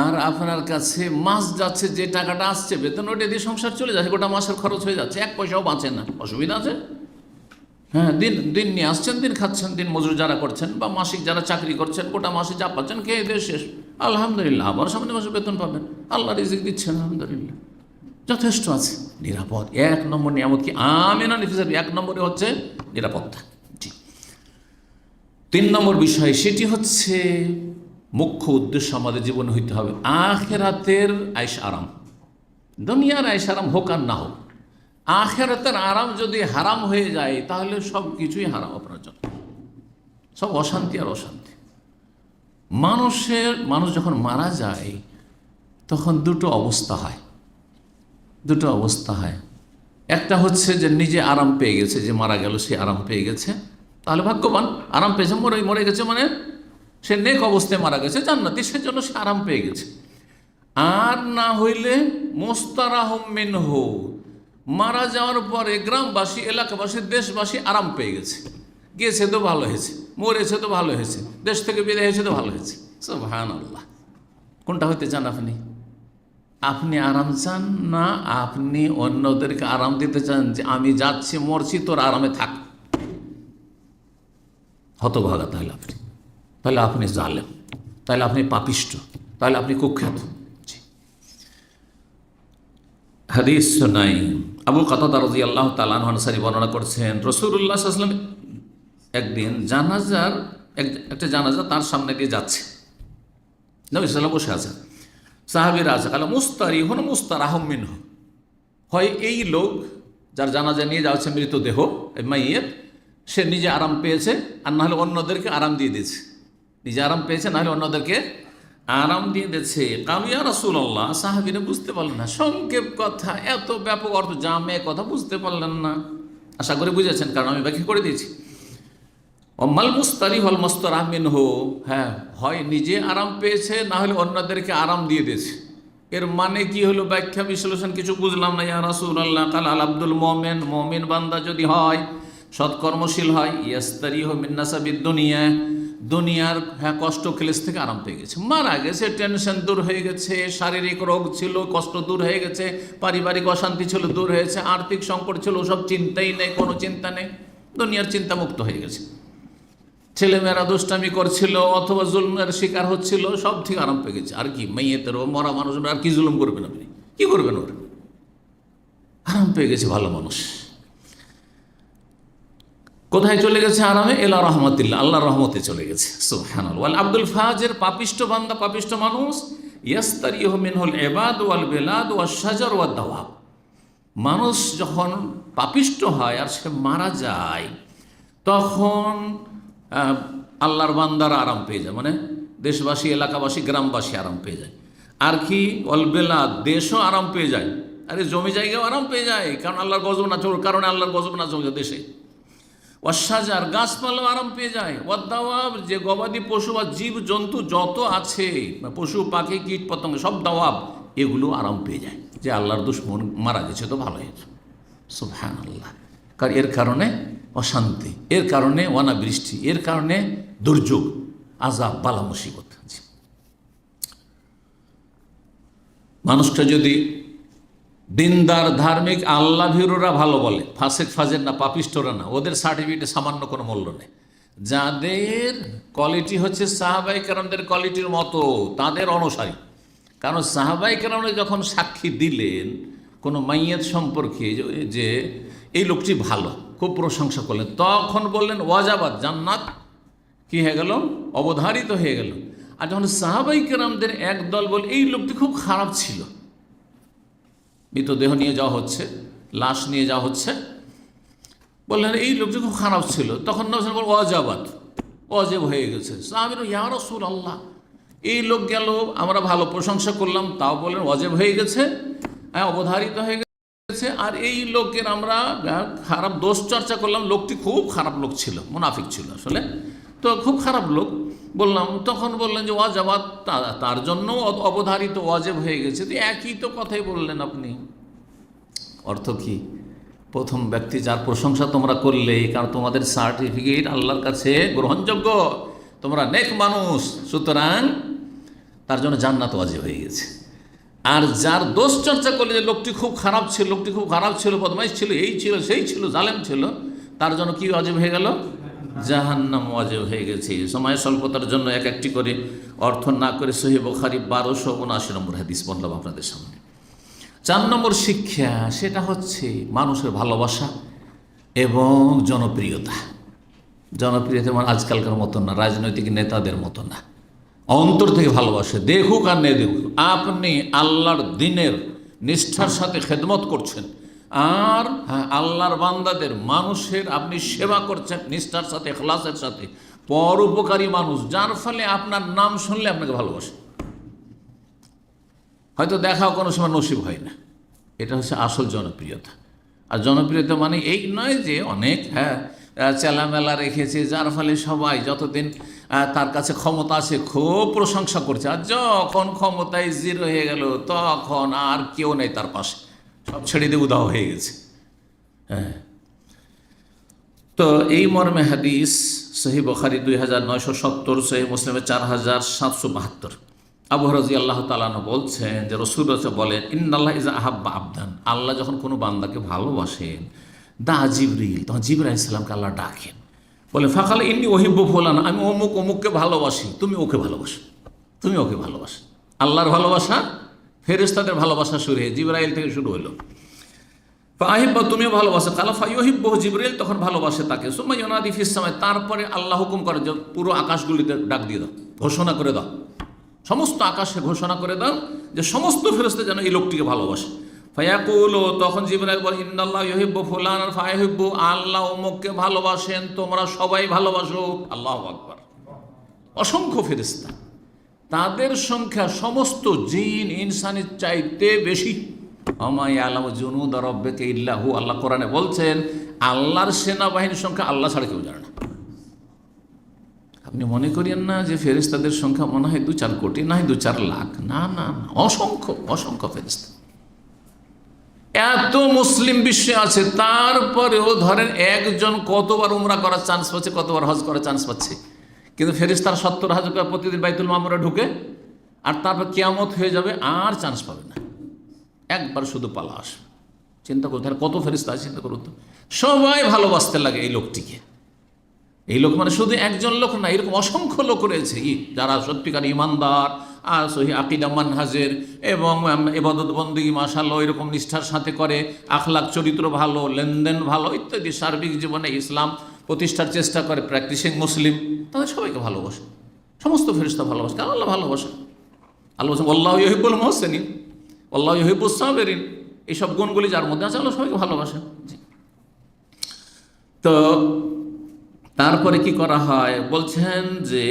আর আপনার কাছে মাস যাচ্ছে, যে টাকাটা আসছে বেতন, ওটা দিয়ে সংসার চলে যাচ্ছে, গোটা মাসের খরচ হয়ে যাচ্ছে, এক পয়সাও বাঁচে না। অসুবিধা আছে? দিন নিয়ে আসছেন, দিন খাচ্ছেন, দিন মজুর যারা করছেন বা মাসিক যারা চাকরি করছেন, গোটা মাসে যা পাচ্ছেন খেয়ে দিয়ে শেষ, আলহামদুলিল্লাহ। আবার সামনে মাসে বেতন পাবেন, আল্লাহ রিজিক দিচ্ছেন, আলহামদুলিল্লাহ, যথেষ্ট আছে। নিরাপদ, এক নম্বর নিয়ামত কি? আমিনা নিফিসাবি, এক নম্বরে হচ্ছে নিরাপত্তা। ঠিক। 3 নম্বর বিষয়, সেটি হচ্ছে মুখ্য উদ্দেশ্য আমাদের জীবনে হইতে হবে আখিরাতের আয়েশ আরাম। দুনিয়ার আয়েশ আরাম হোক আর না হোক, আখিরাতের আরাম যদি হারাম হয়ে যায় তাহলে সব কিছুই হারাম আপনার জন্য, সব অশান্তি আর অশান্তি। মানুষ যখন মারা যায় তখন দুটো অবস্থা হয়। একটা হচ্ছে যে নিজে আরাম পেয়ে গেছে, যে মারা গেল সে আরাম পেয়ে গেছে, তাহলে ভাগ্যবান, আরাম পেয়েছে, মরে গেছে মানে সে নেক অবস্থায় মারা গেছে, জান্নাতি, সেজন্য সে আরাম পেয়ে গেছে। আর না হইলে মুস্তারাহুম মিনহু, মারা যাওয়ার পরে গ্রামবাসী, এলাকাবাসী, দেশবাসী আরাম পেয়ে গেছে। গিয়েছে তো ভালো হয়েছে, মরেছে তো ভালো হয়েছে, দেশ থেকে বিদায় হয়েছে তো ভালো হয়েছে। সুবহানাল্লাহ। কোনটা হতে চান আপনি? আপনি আরাম চান না আপনি অন্যদেরকে আরাম দিতে চান যে আমি যাচ্ছি, মরছি, তোর আরামে থাক? হতভাগা তাহলে আপনি জালেম, তাহলে আপনি পাপিষ্ট, তাহলে আপনি কুখ্যাত। হাদিস শোনাই, আবু কাতাদা রাদিয়াল্লাহু তাআলা আনহু আনসারী বর্ণনা করছেন, রাসূলুল্লাহ সাল্লাল্লাহু আলাইহি ওয়াসাল্লাম একদিন একটা জানাজা তার সামনে দিয়ে যাচ্ছে। নবী সাল্লাল্লাহু আলাইহি ওয়াসাল্লাম বসে আছেন, সাহাবীরা আছে, কালা মুস্তারিহুন মুস্তারাহুম মিনহু। হয় এই লোক যার জানাজা নিয়ে যাওয়া হচ্ছে মৃতদেহ, মাইয়িত, সে নিজে আরাম পেয়েছে, আর নাহলে অন্যদেরকে আরাম দিয়ে দিয়েছে। নিজে আরাম পেয়েছে, নাহলে অন্যদেরকে আরাম দিয়ে দিয়েছে। কালু ইয়া রাসূলুল্লাহ, সাহাবীরা বুঝতে পারলেন না, সংক্ষেপ কথা, এত ব্যাপক অর্থ, জামে কথা বুঝতে পারলেন না। আশা করে বুঝেছেন, কারণ আমি ব্যাখ্যা করে দিয়েছি। অম্মাল মুস্তারি হল মুস্তারাহ মিনহু, হ্যাঁ, হয় নিজে আরাম পেয়েছে, না হলে অন্যদেরকে আরাম দিয়ে দিয়েছে। এর মানে কি হলো? ব্যাখ্যা বিশ্লেষণ কিছু বুঝলাম না। ইয়া রাসূলুল্লাহ, কাল আল আব্দুল মুমিন, মুমিন বান্দা যদি হয়, সৎকর্মশীল হয়, ইয়াস্তারিহু মিন নাসাবিদ দুনিয়া, দুনিয়ার কষ্ট ক্লেশ থেকে আরাম পেয়ে গেছে, মারা গেছে, টেনশন দূর হয়ে গেছে, শারীরিক রোগ ছিল, কষ্ট দূর হয়ে গেছে, পারিবারিক অশান্তি ছিল, দূর হয়েছে, আর্থিক সংকট ছিল, সব চিন্তাই নেই, কোনো চিন্তা নেই, দুনিয়ার চিন্তা মুক্ত হয়ে গেছে। ছেলেমেয়েরা দুষ্টামি করছিল অথবা জুলমের শিকার হচ্ছিল, সব থেকে আরাম পেয়ে গেছে। আর কি মাইয়েতেরও, মরা মানুষের আর কি জুলুম করবেন আপনি? কি করবেন? ওরা আরাম পেয়ে গেছে, ভালো মানুষ। কোথায় চলে গেছে আরামে? এলা রহমাতিল্লাহ, আল্লাহর রহমতে চলে গেছে। সুবহানাল্লাহ। ওয়াল আব্দুল ফাজির, পাপিষ্ট বান্দা, পাপিষ্ট মানুষ, ইয়াস্তারিহু মিনহুল ইবাদ ওয়াল বিলাদ ওয়াশ শাজার ওয়াদ দাওয়াব। মানুষ যখন পাপিষ্ট হয় আর সে মারা যায়, তখন আল্লাহর বান্দারা আরাম পেয়ে যায়, মানে দেশবাসী, এলাকাবাসী, গ্রামবাসী আরাম পেয়ে যায়। আর কি? ওয়াল বিলাদ, দেশও আরাম পেয়ে যায়, আরে জমি জায়গাও আরাম পেয়ে যায়, কারণ আল্লাহর গজব না, কারণে আল্লাহর গজব না জমে দেশে। ওয়াশাজার, গাছপালাও আরাম পেয়ে যায়। ওয়াদ্দাওয়াব, যে গবাদি পশু বা জীব জন্তু যত আছে, পশু পাখি কীট পতঙ্গ, সব দাওয়াব, এগুলো আরাম পেয়ে যায় যে আল্লাহর দুশমন মারা গেছে তো ভালো হয়েছে। সুবহানাল্লাহ। কারণ এর কারণে অশান্তি, এর কারণে অনাবৃষ্টি, এর কারণে দুর্যোগ, আযাব, বালা মুসিবত। মানুষটা যদি দিনদার, ধার্মিক, আল্লাহ ভীরুরা ভালো বলে, ফাসেক ফাজের না, পাপিষ্টরা না, ওদের সার্টিফিকেটে সামান্য কোনো মূল্য নেই। যাদের কোয়ালিটি হচ্ছে সাহাবায়ে কেরামদের কোয়ালিটির মতো, তাদের অনুসারী। কারণ সাহাবায়ে কেরামরা যখন সাক্ষী দিলেন কোনো মাইয়াত সম্পর্কে যে এই লোকটি ভালো, খুব প্রশংসা করলেন, তখন বললেন ওয়াজাবাত, জান্নাত কি হয়ে গেল? অবধারিত হয়ে গেল। আর যখন সাহাবায়ে কেরামদের একদল বলে এই লোকটি খুব খারাপ ছিল, মৃতদেহ নিয়ে যাওয়া হচ্ছে, লাশ নিয়ে যাওয়া হচ্ছে, বললেন এই লোকটি খুব খারাপ ছিল, তখন নবী বল ওয়াজাবাত, ওয়াজিব হয়ে গেছে। সাহাবীরা ইয়া রাসূলুল্লাহ, এই লোক গেল, আমরা ভালো প্রশংসা করলাম, তাও বলেন ওয়াজিব হয়ে গেছে, অবধারিত হয়ে গেছে, আর এই লোকের আমরা খারাপ দোষ চর্চা করলাম, লোকটি খুব খারাপ লোক ছিল, মুনাফিক ছিল আসলে, তো খুব খারাপ লোক বললাম। তখন বললেন যে ওয়াজাবাত, তার জন্য অবধারিত, ওয়াজিব হয়ে গেছে। তো একই তো কথাই বললেন আপনি। অর্থ কি? প্রথম ব্যক্তি যার প্রশংসা তোমরা করলে, কারণ তোমাদের সার্টিফিকেট আল্লাহর কাছে গ্রহণযোগ্য, তোমরা নেক মানুষ, সুতরাং তার জন্য জান্নাত ওয়াজিব হয়ে গেছে। আর যার দোষ চর্চা করলে যে লোকটি খুব খারাপ ছিল, লোকটি খুব খারাপ ছিল, বদমাইশ ছিল, এই ছিল, সেই ছিল, জালেম ছিল, তার জন্য কি ওয়াজিব হয়ে গেল? জাহান্নাম ওয়াজিব হয়ে গেছে। সময় স্বল্পতার জন্য এক একটি করে অর্থ না করে সহিহ বুখারী 1279 নম্বর হাদিস বললাম আপনাদের সামনে। 4 নম্বর শিক্ষা, সেটা হচ্ছে মানুষের ভালোবাসা এবং জনপ্রিয়তা। জনপ্রিয়তা মানে আজকালকার মতো না, রাজনৈতিক নেতাদের মতো না, অন্তর থেকে ভালোবাসে, দেখুক আর নে দেখুক, আপনি আল্লাহর দ্বীনের নিষ্ঠার সাথে খেদমত করছেন, আর আল্লাহর বান্দাদের, মানুষের আপনি সেবা করছেন নিষ্ঠার সাথে, ইখলাসের সাথে, পরোপকারী মানুষ, যার ফলে আপনার নাম শুনলে আপনাকে ভালোবাসে। হয়তো দেখাও কোনো সময় নসিব হয় না, এটা হচ্ছে আসল জনপ্রিয়তা। আর জনপ্রিয়তা মানে এই নয় যে অনেক চেলামেলা রেখেছে, যার ফলে সবাই যতদিন তার কাছে ক্ষমতা আছে খুব প্রশংসা করছে, আর যখন ক্ষমতায় জিরো হয়ে গেল তখন আর কেউ নেই তার পাশে, সব ছেড়ে দিয়ে উদাও হয়ে গেছে। হ্যাঁ, তো এই মর্মে হাদিস সহিহ বুখারী 2970, সহিহ মুসলিমে 4772। আবু হুরায়রা রাদিয়াল্লাহু তাআলা আনহু বলছেন যে রাসূলুল্লাহ বলেন, ইন্নাল্লাহ ইযা আহাব্বা আবদান, আল্লাহ যখন কোনো বান্দাকে ভালোবাসেন, দা জিবরিল, তখন জিবরাইল আলাইহিস সালামকে আল্লাহ ডাকেন, বলে ফাকাল ইন্নী উহিব্বু ফুলান, আমি অমুক অমুককে ভালোবাসি, তুমি ওকে ভালোবাসো, তুমি ওকে ভালোবাসো। আল্লাহর ভালোবাসা ফেরেশতাদের ভালোবাসা শুরু হয়ে জিবরাইল থেকে শুরু হলো। ফাহিব্বা, তুমিও ভালোবাসো, কালা ফায়ুহিব্বু, জিবরাইল তখন ভালোবাসে তাকে। সুম্মা ইউনাদি ফিস সামাই, তারপরে আল্লাহ হুকুম করে যে পুরো আকাশগুলিতে ডাক দিয়ে দাও, ঘোষণা করে দাও, সমস্ত আকাশে ঘোষণা করে দাও যে সমস্ত ফেরেশতা যেন এই লোকটিকে ভালোবাসে। ফায়াকুলু, তখন জিবরাইল বলে, ইন্নাল্লাহ ইউহিব্বু ফুলান ফায়ুহিব্বু, আল্লাহ অমুককে ভালোবাসেন, তোমরা সবাই ভালোবাসো। আল্লাহু আকবার। অসংখ্য ফেরেশতা, তাদের সংখ্যা সমস্ত জিন ইনসানের চাইতে বেশি। আমা ইয়ালামু জুনুদা রাব্বিকা ইল্লা হু, আল্লাহ কোরআনে বলছেন আল্লাহর সেনাবাহিনীর সংখ্যা আল্লাহ ছাড়া কেউ জানে না। আপনি মনে করিয়েন না যে ফেরেশতাদের সংখ্যা মনে হয় 2-4 কোটি, না হয় 2-4 লাখ, না না না, অসংখ্য অসংখ্য ফেরেশতা। এত মুসলিম বিশ্বে আছে, তারপরেও ধরেন একজন কতবার উমরা করার চান্স পাচ্ছে, কতবার হজ করার চান্স পাচ্ছে, কিন্তু ফেরেশতারা 70,000 করে প্রতিদিন বাইতুল মামুরে ঢুকে, আর তারপর কিয়ামত হয়ে যাবে, আর চান্স পাবে না, একবার শুধু পালা আসবে। চিন্তা করতে, কত ফেরেশতা আছে চিন্তা করুন তো। সবাই ভালোবাসতে লাগে এই লোকটিকে। এই লোক মানে শুধু একজন লোক না, এরকম অসংখ্য লোক রয়েছে যারা সত্যিকার ইমানদার আর সহি আকিদা মানহাজের, এবং ইবাদত বন্দেগী মাশাআল্লাহ এরকম নিষ্ঠার সাথে করে, আখলাক চরিত্র ভালো, লেনদেন ভালো ইত্যাদি, সার্বিক জীবনে ইসলাম প্রতিষ্ঠার চেষ্টা করে, প্র্যাকটিসিং মুসলিম, তাদের সবাইকে ভালোবাসে, সমস্ত ফেরেশতা ভালোবাসে। কারণ আল্লাহ ভালোবাসে। আল্লাহ বলছেন আল্লাহু ইউহিব্বুল মুহসিনিন আল্লাহু ইউহিব্বুস সাবিরিন, এইসব গুণগুলি যার মধ্যে আছে আল্লাহ সবাইকে ভালোবাসেন। তো তারপরে কি করা হয় বলছেন যে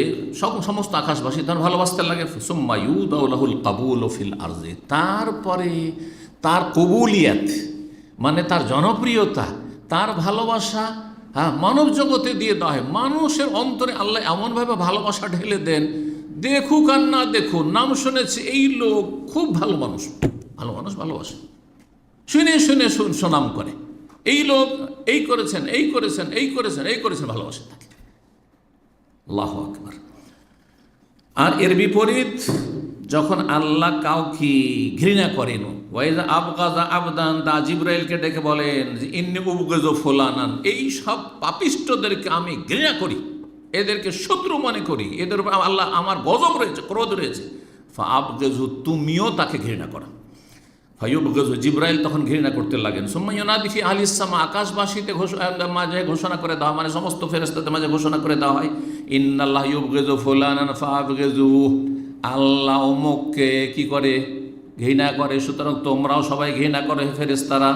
সমস্ত আকাশবাসী তার ভালোবাসতে লাগে। সুম্মা ইউদাউ লাহুল কাবুলু ফিল আরজি, তারপরে তার কবুলিয়াত মানে তার জনপ্রিয়তা, তার ভালোবাসা মানব জগতে দিয়ে দেওয়া হয়। মানুষের অন্তরে আল্লাহ এমনভাবে ভালোবাসা ঢেলে দেন, দেখুক আর না দেখুক, নাম শুনেছে এই লোক খুব ভালো মানুষ, ভালো মানুষ ভালোবাসে, শুনে শুনে সুনাম করে, এই লোক এই করেছেন এই করেছেন এই করেছেন এই করেছেন, ভালোবাসে থাকে। আল্লাহু আকবার। আর এর বিপরীত যখন আল্লাহ কাউকে ঘৃণা করেন, ওয়াইজা আবগাযা আবদান, তা জিবরাইলকে ডেকে বলেন যে ইন্নী উবগিযু ফুলানান, এই সব পাপিষ্ঠদেরকে আমি ঘৃণা করি, এদেরকে শত্রু মনে করি, এদের উপর আল্লাহ আমার গজব রয়েছে, ক্রোধ রয়েছে। ফাআবগিযু, তুমিও তাকে ঘৃণা করো। ফায়ুবগিযু, জিবরাইল তখন ঘৃণা করতে লাগেন। সুম্মা ইউনাদি ফি আহলিস সামা, আকাশবাসীতে মাঝে ঘোষণা করে দেওয়া, মানে সমস্ত ফেরেশতাদের মাঝে ঘোষণা করে দেওয়া হয়, ইন্নাল্লাহ ইউবগিযু ফুলানান ফাআবগিযু, আল্লাহ অমুককে কি করে, ঘৃণা করে, সুতরাং তোমরাও সবাই ঘৃণা করে। ফেরেশতারা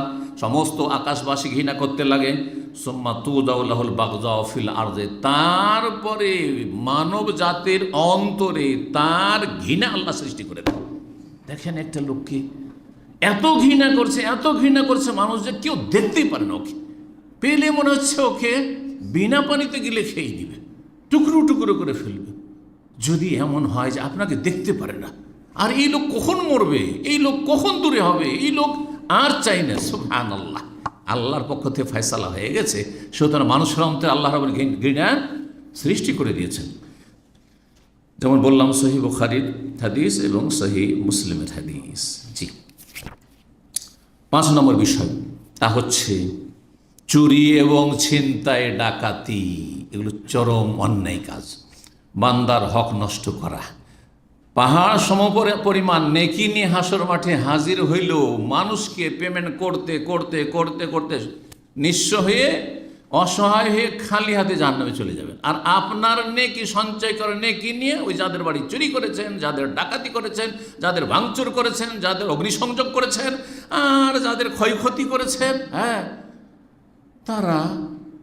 সমস্ত আকাশবাসী ঘৃণা করতে লাগে। সুম্মা তুদাউ লাহুল বাগযাউ ফিল আরজি, তারপরে মানব জাতির অন্তরে তার ঘৃণা আল্লাহ সৃষ্টি করে দেন। দেখেন একটা লোককে এত ঘৃণা করছে, এত ঘৃণা করছে মানুষ যে কেউ দেখতেই পারে না, ওকে পেলে মনে হচ্ছে ওকে বিনা পানিতে গিলে খেয়ে দিবে, টুকরো টুকরো করে ফেলবে। যদি এমন হয় যে আপনাকে দেখতে পারে না, আর এই লোক কখন মরবে, এই লোক কখন দূরে হবে, এই লোক আর চাই না। সুবহানাল্লাহ, আল্লাহর পক্ষ থেকে ফয়সালা হয়ে গেছে, সুতরাং মানুষের অন্তরে আল্লাহ রাব্বুল ঘৃণা সৃষ্টি করে দিয়েছেন। যেমন বললাম সহিহ বুখারীর হাদিস এবং সহিহ মুসলিমের হাদিস। জি, 5 নম্বর বিষয়, তা হচ্ছে চুরি এবং ছিনতাই, ডাকাতি, এগুলো চরম অন্যায় কাজ। বান্দার হক নষ্ট করা, পাহাড় সম পরিমাণ নেকি নিয়ে হাসর মাঠে হাজির হইল, মানুষকে পেমেন্ট করতে করতে করতে করতে নিঃস্ব হয়ে অসহায় হয়ে খালি হাতে জাহান্নামে চলে যাবেন। আর আপনার নেকি সঞ্চয় করে নেকি নিয়ে ওই যাদের বাড়ি চুরি করেছেন, যাদের ডাকাতি করেছেন, যাদের ভাঙচুর করেছেন, যাদের অগ্নিসংযোগ করেছেন, আর যাদের ক্ষয়ক্ষতি করেছেন, হ্যাঁ, তারা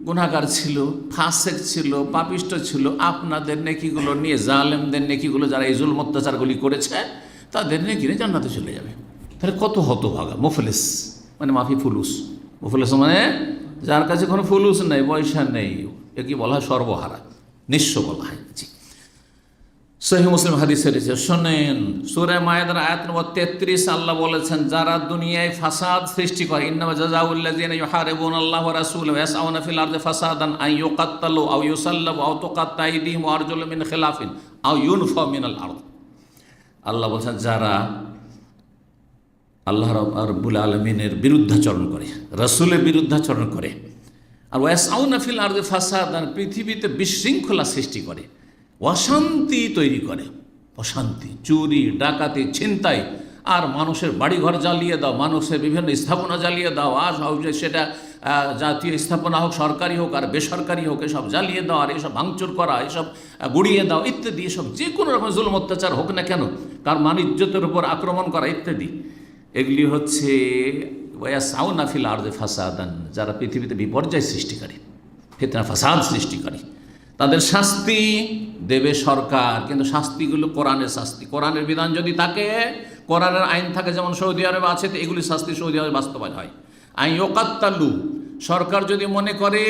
গুনাহগার ছিল, ফাসেক ছিল, পাপিষ্ট ছিল, আপনাদের নেকিগুলো নিয়ে, জালেমদের নেকিগুলো যারা এই জুলম অত্যাচারগুলি করেছে তাদের নেকি নিয়ে জান্নাতে চলে যাবে। তাহলে কত হতভাগা মুফলিস, মানে মাফি ফুলুস। মুফলিস মানে যার কাছে কোনো ফুলুস নেই, পয়সা নেই, একে বলা হয় সর্বহারা, নিঃস্ব বলা হয়। জি, সহিহ মুসলিম হাদিসে রয়েছে, শোনেন, সূরা মায়েদার আয়াত নম্বর 33 আল্লাহ বলেছেন, যারা দুনিয়ায় ফাসাদ সৃষ্টি করে, ইন্নামা জাযাউল্লাযিনা ইউহারিবুনাল্লাহ ওয়া রাসূলাহু ওয়া ইয়াসআউনা ফিল আরদি ফাসাদান আন ইউকাত্তালু আও ইউসাল্লাবু আও তুকাত্তা আইদিহিম ওয়া আরজুলুহুম মিন খিলাফিন আও ইউনফাউ মিনাল আরদ। আল্লাহ বলছেন, যারা আল্লাহ রাব্বুল আলামিনের বিরুদ্ধাচরণ করে, রাসূলের বিরুদ্ধাচরণ করে, আর ওয়াসআউনা ফিল আরদি ফাসাদান, পৃথিবীতে বিশৃঙ্খলা সৃষ্টি করে, অশান্তি তৈরি করে, অশান্তি, চুরি ডাকাতি ছিনতাই, আর মানুষের বাড়িঘর জ্বালিয়ে দাও, মানুষের বিভিন্ন স্থাপনা জ্বালিয়ে দাও, আর সেটা জাতীয় স্থাপনা হোক, সরকারি হোক আর বেসরকারি হোক, এসব জ্বালিয়ে দাও, আর এসব ভাঙচুর করা, এসব গুড়িয়ে দাও ইত্যাদি, এসব যে কোনো রকম জুলুম অত্যাচার হোক না কেন, কার ইজ্জতের উপর আক্রমণ করা ইত্যাদি, এগুলি হচ্ছে ওয়াসাউনা ফিল আরদি ফাসাদান, যারা পৃথিবীতে বিপর্যয় সৃষ্টিকারী, ফিতনা ফাসাদ সৃষ্টিকারী। তাদের শাস্তি দেবে সরকার, কিন্তু শাস্তিগুলো কোরআনের শাস্তি, কোরআনের বিধান যদি থাকে, কোরআনের আইন থাকে, যেমন সৌদি আরবে আছে, তো এগুলি শাস্তি সৌদি আরবে বাস্তবায়ন হয়। আইন ইউকাত্তালু, সরকার যদি মনে করে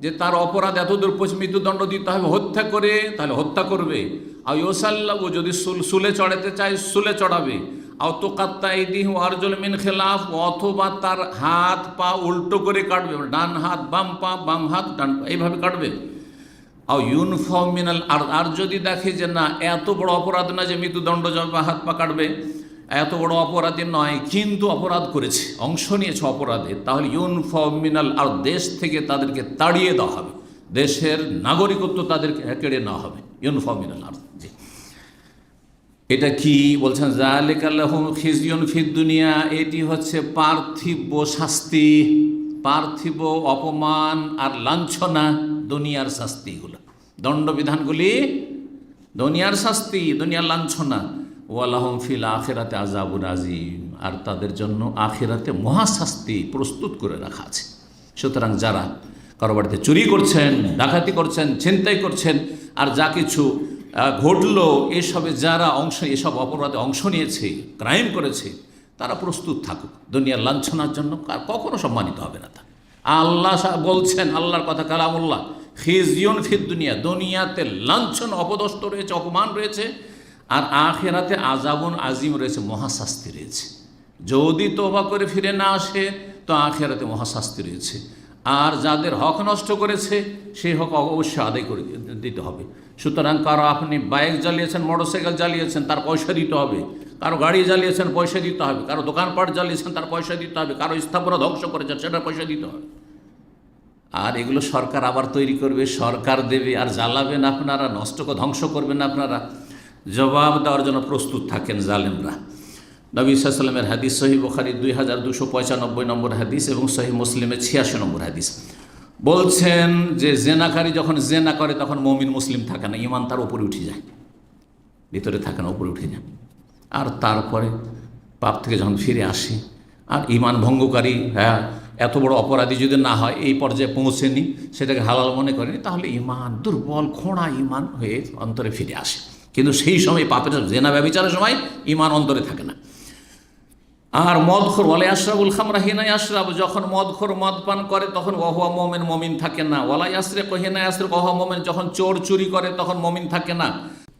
যে তার অপরাধ এতদূর মৃত্যুদণ্ড দিতে হবে, হত্যা করে, তাহলে হত্যা করবে। আর ইউসাল্লাবু, যদি সুলে চড়াতে চায় সুলে চড়াবে। আও তুকাত্তা আইদিহিম ওয়া আরজুলুহুম মিন খিলাফ, অথবা তার হাত পা উল্টো করে কাটবে, ডান হাত বাম পা, বাম হাত ডান পা, এইভাবে কাটবে। আও ইউনফাউ মিনাল আরদ, আর যদি দেখে যে না এত বড় অপরাধ না যে মৃত্যুদণ্ড যাবে বা হাত পা কাটবে, এত বড় অপরাধী নয়, কিন্তু অপরাধ করেছে, অংশ নিয়েছে অপরাধে, তাহলে ইউনফাউ মিনাল আরদ, দেশ থেকে তাদেরকে তাড়িয়ে দেওয়া হবে, দেশের নাগরিকত্ব তাদেরকে কেড়ে নেওয়া হবে। ইউনফাউ মিনাল আরদ, জি, এটা কি বলছেন? যালিকা লাহুম খিজিয়ুন ফিদ দুনিয়া, এটি হচ্ছে পার্থিব শাস্তি, পার্থিব অপমান আর লাঞ্ছনা, দুনিয়ার শাস্তি, এগুলো দণ্ডবিধানগুলি দুনিয়ার শাস্তি, দুনিয়ার লাঞ্ছনা। ওয়ালাহুম ফিল আখিরাতে আযাবুন আযীম, আর তাদের জন্য আখিরাতে মহাশাস্তি প্রস্তুত করে রাখা আছে। সুতরাং যারা কারো বাড়িতে চুরি করছেন, ডাকাতি করছেন, ছিনতাই করছেন, আর যা কিছু ঘটলো এসবে যারা এসব অপরাধে অংশ নিয়েছে, ক্রাইম করেছে, তারা প্রস্তুত থাকুক দুনিয়ার লাঞ্ছনার জন্য, কখনো সম্মানিত হবে না তা। আল্লাহ বলছেন, আল্লাহর কথা কালামুল্লাহ, খিজিয়ুন ফিদ দুনিয়া, দুনিয়াতে লাঞ্ছন, অপদস্থ রয়েছে, অপমান রয়েছে, আর আখিরাতে আযাবুন আযীম রয়েছে, মহাশাস্তি রয়েছে। যদি তওবা করে ফিরে না আসে তো আখিরাতে মহাশাস্তি রয়েছে। আর যাদের হক নষ্ট করেছে সেই হক অবশ্যই আদায় করে দিতে হবে। সুতরাং কারো আপনি বাইক জ্বালিয়েছেন, মোটরসাইকেল জ্বালিয়েছেন, তার পয়সা দিতে হবে। কারো গাড়ি জ্বালিয়েছেন, পয়সা দিতে হবে। কারো দোকানপাট জ্বালিয়েছেন, তার পয়সা দিতে হবে। কারো স্থাপনা ধ্বংস করেছেন, সেটার পয়সা দিতে হবে। আর এগুলো সরকার আবার তৈরি করবে, সরকার দেবে, আর জ্বালাবেন আপনারা, নষ্ট ধ্বংস করবেন আপনারা। জবাব দেওয়ার জন্য প্রস্তুত থাকেন জালেমরা। নবী সাল্লাল্লাহু আলাইহি ওয়াসাল্লামের হাদিস, সহিহ বুখারী 2295 নম্বর হাদিস এবং সহিহ মুসলিমের 86 নম্বর হাদিস, বলছেন যে জেনাকারী যখন জেনা করে তখন মুমিন মুসলিম থাকে না, ঈমান তার উপরে উঠে যায়, ভিতরে থাকে না, উপরে উঠে যায়। আর তারপরে পাপ থেকে যখন ফিরে আসে, আর ঈমান ভঙ্গকারী, হ্যাঁ, এত বড় অপরাধী যদি না হয়, এই পর্যায়ে পৌঁছেনি, সেটাকে হালাল মনে করেনি, তাহলে ঈমান দুর্বল, খোঁড়া ঈমান হয়ে অন্তরে ফিরে আসে। কিন্তু সেই সময় পাপের জেনা ব্যভিচারের সময় ঈমান অন্তরে থাকে না। আর মদখোর ওয়ালা ইয়াশরাবুল খামরা হিনা ইয়াশরাব, যখন মদখোর মদ পান করে তখন ওয়াহুয়া মুমিন, মুমিন থাকে না। ওয়ালা ইয়াসরিকু হিনা ইয়াসরিকু ওয়াহুয়া মুমিন, যখন চোর চুরি করে তখন মুমিন থাকে না।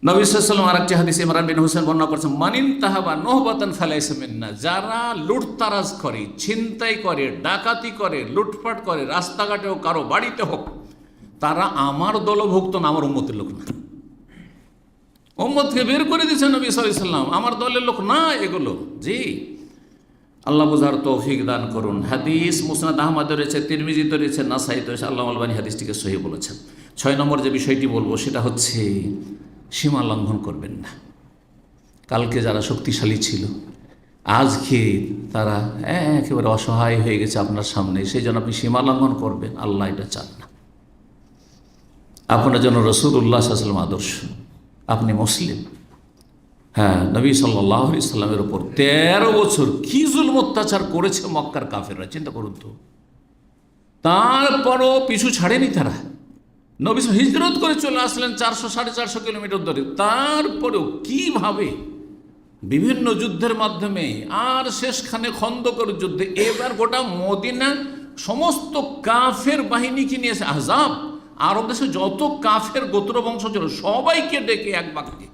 নবী সাল্লাল্লাহু আলাইহি ওয়াসাল্লাম আরেকটি হাদিসে ইমরান বিন হুসাইন বর্ণনা করেছেন, মানিন তাহাবা নহবাতান ফালাইসা মিন্না, যারা লুটতারাজ করে, ছিনতাই করে, ডাকাতি করে, লুটপাট করে, রাস্তাঘাটে হোক, কারো বাড়িতে হোক, তারা আমার দলভুক্ত না, আমার উম্মতের লোক না। উম্মতকে বের করে দিয়েছেন নবী সাল্লাল্লাহু আলাইহি ওয়াসাল্লাম, আমার দলের লোক না এগুলো। জি, আল্লাহ বুঝার তৌফিক দান করুন। হাদিস মুসনাদ আহমদ রয়েছে, তিরমিজিতে রয়েছে, নাসাইতে রয়েছে। আল্লামা আলবানী হাদিসটিকে সহিহ বলেছেন। 6 নম্বর যে বিষয়টি বলবো সেটা হচ্ছে সীমা লঙ্ঘন করবেন না। কালকে যারা শক্তিশালী ছিল, আজকে তারা একেবারে অসহায় হয়ে গেছে আপনার সামনে, সেই জন্য আপনি সীমা লঙ্ঘন করবেন, আল্লাহ এটা চান না। আপনার জন্য রাসূলুল্লাহ সাল্লাল্লাহু আলাইহি ওয়াসাল্লাম আদর্শ, আপনি মুসলিম। হ্যাঁ, নবী সাল্লাল্লাহু আলাইহি সাল্লামের উপর 13 বছর কি জুলম অত্যাচার করেছে মক্কার কাফেররা, চিন্তা করুন তো। তারপরও পিছু ছাড়েনি তারা। নবী হিজরত করে চলে আসলেন 400-450 কিলোমিটার দূরে, তারপরেও কিভাবে বিভিন্ন যুদ্ধের মাধ্যমে, আর শেষখানে খন্দকের যুদ্ধে, এবার গোটা মদিনা সমস্ত কাফের বাহিনীকে নিয়েছে, আহজাব আরব দেশে যত কাফের গোত্র বংশ ছিল সবাইকে ডেকে এক বাক্যে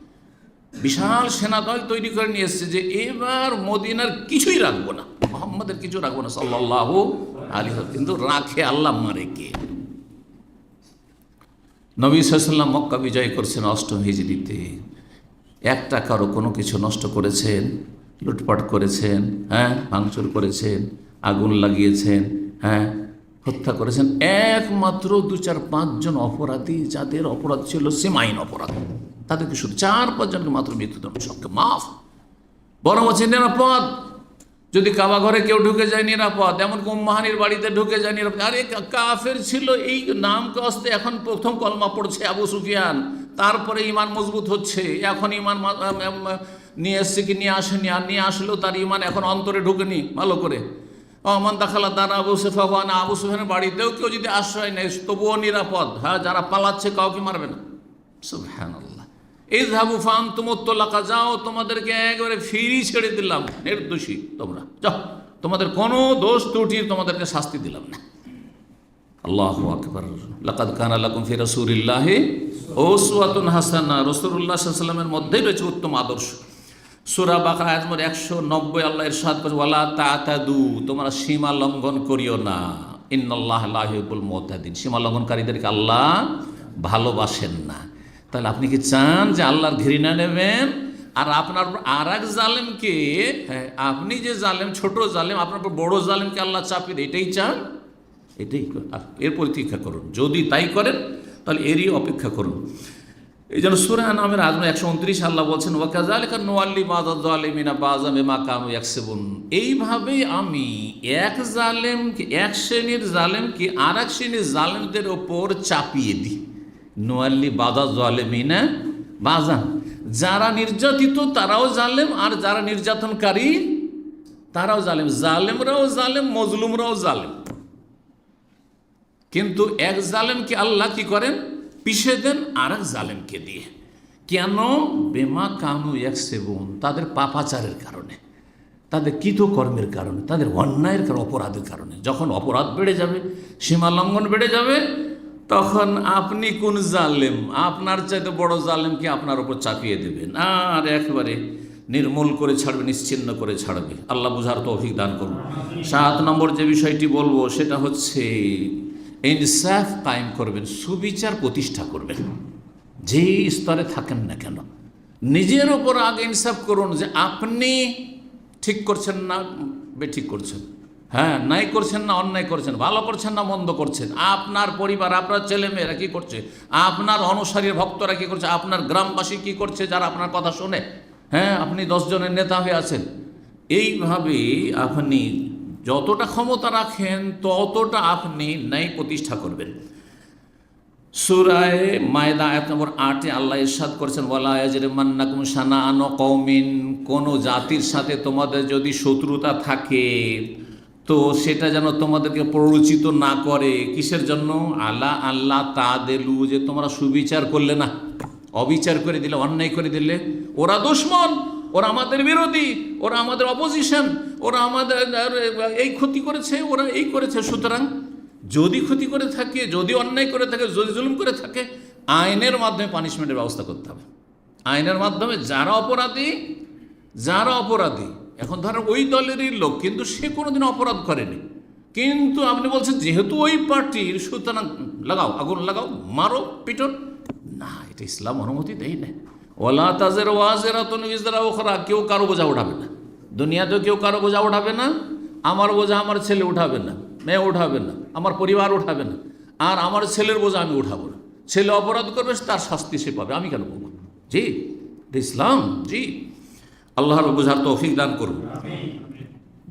বিশাল সেনাদল তৈরি করে নিয়ে এসছে যে এবার মদিনার কিছুই রাখবো না, মোহাম্মদের কিছু রাখবো না সাল্লাল্লাহু আলাইহি ওয়াসাল্লাম। কিন্তু রাখে আল্লাহ, মারে কে? নবী সাল্লাল্লাহু আলাইহি ওয়াসাল্লাম মক্কা বিজয় করছেন ৮ম হিজরিতে। এক টাকারও কোনো কিছু নষ্ট করেছেন? লুটপাট করেছেন? হ্যাঁ, ভাঙচুর করেছেন, আগুন লাগিয়েছেন, হ্যাঁ, হত্যা করেছেন। একমাত্র ২-৪-৫ জন অপরাধী, যাদের অপরাধ ছিল সীমাহীন অপরাধ, তাদেরকে শুধু ৪-৫ জনকে মাত্র মৃত্যুদণ্ড, সবকে মাফ। বরং হচ্ছে নিরাপদ, যদি কাবা ঘরে কেউ ঢুকে যায় নিরাপদ, এমনকি উম্মাহানির বাড়িতে ঢুকে যায় নিরাপদ। আরে কাফের ছিল, এই নাম কস্তে এখন প্রথম কলমা পড়ছে আবু সুফিয়ান, তারপরে ইমান মজবুত হচ্ছে। এখন ইমান নিয়ে এসছে কি নিয়ে আসেনি, আর নিয়ে আসলেও তার ইমান এখন অন্তরে ঢুকেনি ভালো করে। মান দাখালা দার আবু সুফিয়ান, আবু সুফিয়ানের বাড়িতেও কেউ যদি আশ্রয় নেয় তবুও নিরাপদ। হ্যাঁ, যারা পালাচ্ছে কাউকে মারবে না। সুবহানাল্লাহ। এই ধাবু ফান তুমুত্তলাকা, যাও, তোমাদেরকে একবারে ফিরি ছেড়ে দিলাম, নির্দোষী তোমরা, যাও, তোমাদের কোনো দোষ ত্রুটির তোমাদেরকে শাস্তি দিলাম না। আল্লাহু আকবার। লাকাদ কানা লাকুম ফি রাসূলিল্লাহি উসওয়াতুন হাসানাহ, রাসূলুল্লাহ সাল্লাল্লাহু আলাইহি ওয়াসাল্লামের মধ্যেই রয়েছে উত্তম আদর্শ। সূরা বাকারা আয়াত নম্বর ১৯০ আল্লাহ ইরশাদ করেছে, ওয়ালা তাতাদু, তোমরা সীমা লঙ্ঘন করিও না। ইন্নাল্লাহা লা ইউহিব্বুল মুতাদিন, সীমা লঙ্ঘনকারীদেরকে আল্লাহ ভালোবাসেন না। তাহলে আপনি কি চান যে আল্লাহর ঘৃণা নেবেন আর আপনার আর এক জালেমকে, হ্যাঁ, আপনি যে জালেম, ছোট জালেম, আপনার বড় জালেমকে আল্লাহ চাপিয়ে দেয়, এটাই চান? এটাই এর প্রতীক্ষা করুন। যদি তাই করেন তাহলে এরই অপেক্ষা করুন। এই জন্য সূরা আনআমের আয়াত ১২৯ আল্লাহ বলছেন, ওয়াকাযালিকা নুওয়াল্লি বাযায যালিমিনা বাযাম বিমা কানু ইয়াকসিবুন, এইভাবেই আমি এক জালেমকে, এক শ্রেণীর জালেমকে আর এক শ্রেণীর জালেমদের ওপর চাপিয়ে দিই। নুওয়াল্লি বাযায যালিমিনা বাযাম, যারা নির্যাতিত তারাও জালেম, আর যারা নির্যাতনকারী তারাও জালেম। জালেমরাও জালেম, মজলুমরাও জালেম। কিন্তু এক জালেমকে আল্লাহ কি করেন? পিষে দেন আর এক জালেমকে দিয়ে। কেন? বেমা কানু ইয়াকসিবুন, তাদের পাপাচারের কারণে, তাদের কৃতকর্মের কারণে, তাদের অন্যায়ের কারণে, অপরাধের কারণে। যখন অপরাধ বেড়ে যাবে, সীমা লঙ্ঘন বেড়ে যাবে, তখন আপনি কোন জালেম, আপনার চাইতে বড় জালেমকে আপনার ওপর চাপিয়ে দেবেন আর একেবারে নির্মূল করে ছাড়বে, নিশ্চিহ্ন করে ছাড়বে। আল্লাহ বুঝার তৌফিক দান করুন। ৭ নম্বর যে বিষয়টি বলবো সেটা হচ্ছে ইনসাফ কায়েম করবেন, সুবিচার প্রতিষ্ঠা করবেন। যেই স্তরে থাকেন না কেন, নিজের ওপর আগে ইনসাফ করুন যে আপনি ঠিক করছেন না বেঠিক করছেন, হ্যাঁ, ন্যায় করছেন না অন্যায় করছেন, ভালো করছেন না মন্দ করছেন। আপনার পরিবার, আপনার ছেলেমেয়েরা কী করছে, আপনার অনুসারী ভক্তরা কী করছে, আপনার গ্রামবাসী কী করছে যারা আপনার কথা শোনে, হ্যাঁ, আপনি 10 জনের নেতা হয়ে আছেন। এইভাবে আপনি যতটা ক্ষমতা রাখেন ততটা আপনি ন্যায় প্রতিষ্ঠা করবেন। সূরা মায়দা আয়াত নম্বর ৮ আল্লাহ ইরশাদ করেছেন, ওয়ালা ইয়াজরিমান্নাকুম শানাআনু কওমিন, কোনো জাতির সাথে তোমাদের যদি শত্রুতা থাকে তো সেটা যেন তোমাদেরকে প্ররোচিত না করে। কিসের জন্য? আলা আল্লাহ তাদেলু, যে তোমরা সুবিচার করলে না, অবিচার করে দিলে, অন্যায় করে দিলে। ওরা দুশমন, ওরা আমাদের বিরোধী, ওরা আমাদের অপোজিশন, ওরা আমাদের এই ক্ষতি করেছে, ওরা এই করেছে। সুতরাং যদি ক্ষতি করে থাকে, যদি অন্যায় করে থাকে, যদি জুলুম করে থাকে, আইনের মাধ্যমে পানিশমেন্টের ব্যবস্থা করতে হবে। আইনের মাধ্যমে যারা অপরাধী, এখন ধরেন ওই দলেরই লোক, কিন্তু সে কোনোদিন অপরাধ করেনি, কিন্তু আপনি বলছেন যেহেতু ওই পার্টির, সুতরাং লাগাও, আগুন লাগাও, মারো, পিটন, না, এটা ইসলাম অনুমতি দেয় না। ওয়ালা তাজিরু ওয়াজিরাতুন উযরা উখরা, কেউ কারো বোঝা উঠাবে না, দুনিয়াতেও কেউ কারো বোঝা উঠাবে না। আমার বোঝা আমার ছেলে উঠাবে না, মেয়ে উঠাবে না, আমার পরিবার উঠাবে না, আর আমার ছেলের বোঝা আমি উঠাবো না। ছেলে অপরাধ করবে, তার শাস্তি সে পাবে, আমি কেন পাবো? জি, ইসলাম, জি। আল্লাহর বুঝার তৌফিক দান করুন।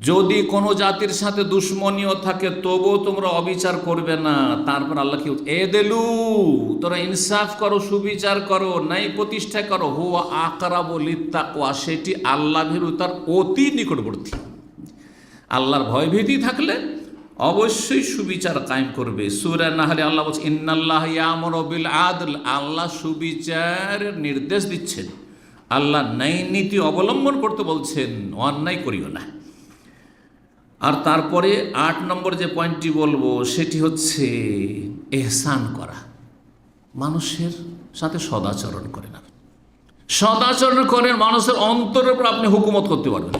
যদি কোনো জাতির সাথে দুশ্মনীয় থাকে তবুও তোমরা অবিচার করবে না। তারপর আল্লাহ কি, এদেলু, তোরা ইনসাফ করো, সুবিচার করো, ন্যায় প্রতিষ্ঠা করো, হুয়া আকরাবু লিত্তাকওয়া, সেটি আল্লাহ ভীরুতার অতি নিকটবর্তী। আল্লাহর ভয়ভীতি থাকলে অবশ্যই সুবিচার কায়েম করবে। সূরা নাহলে আল্লাহ বলছে, ইন্নাল্লাহ ইয়ামুরু বিল আদল, আল্লাহ সুবিচারের নির্দেশ দিচ্ছেন, আল্লাহ ন্যায় নীতি অবলম্বন করতে বলছেন, অন্যায় করিও না। আর তারপরে ৮ নম্বর যে পয়েন্টটি বলবো সেটি হচ্ছে ইহসান করা, মানুষের সাথে সদাচরণ করেন। আপনি সদাচরণ করেন, মানুষের অন্তরের উপর আপনি হুকুমত করতে পারবেন,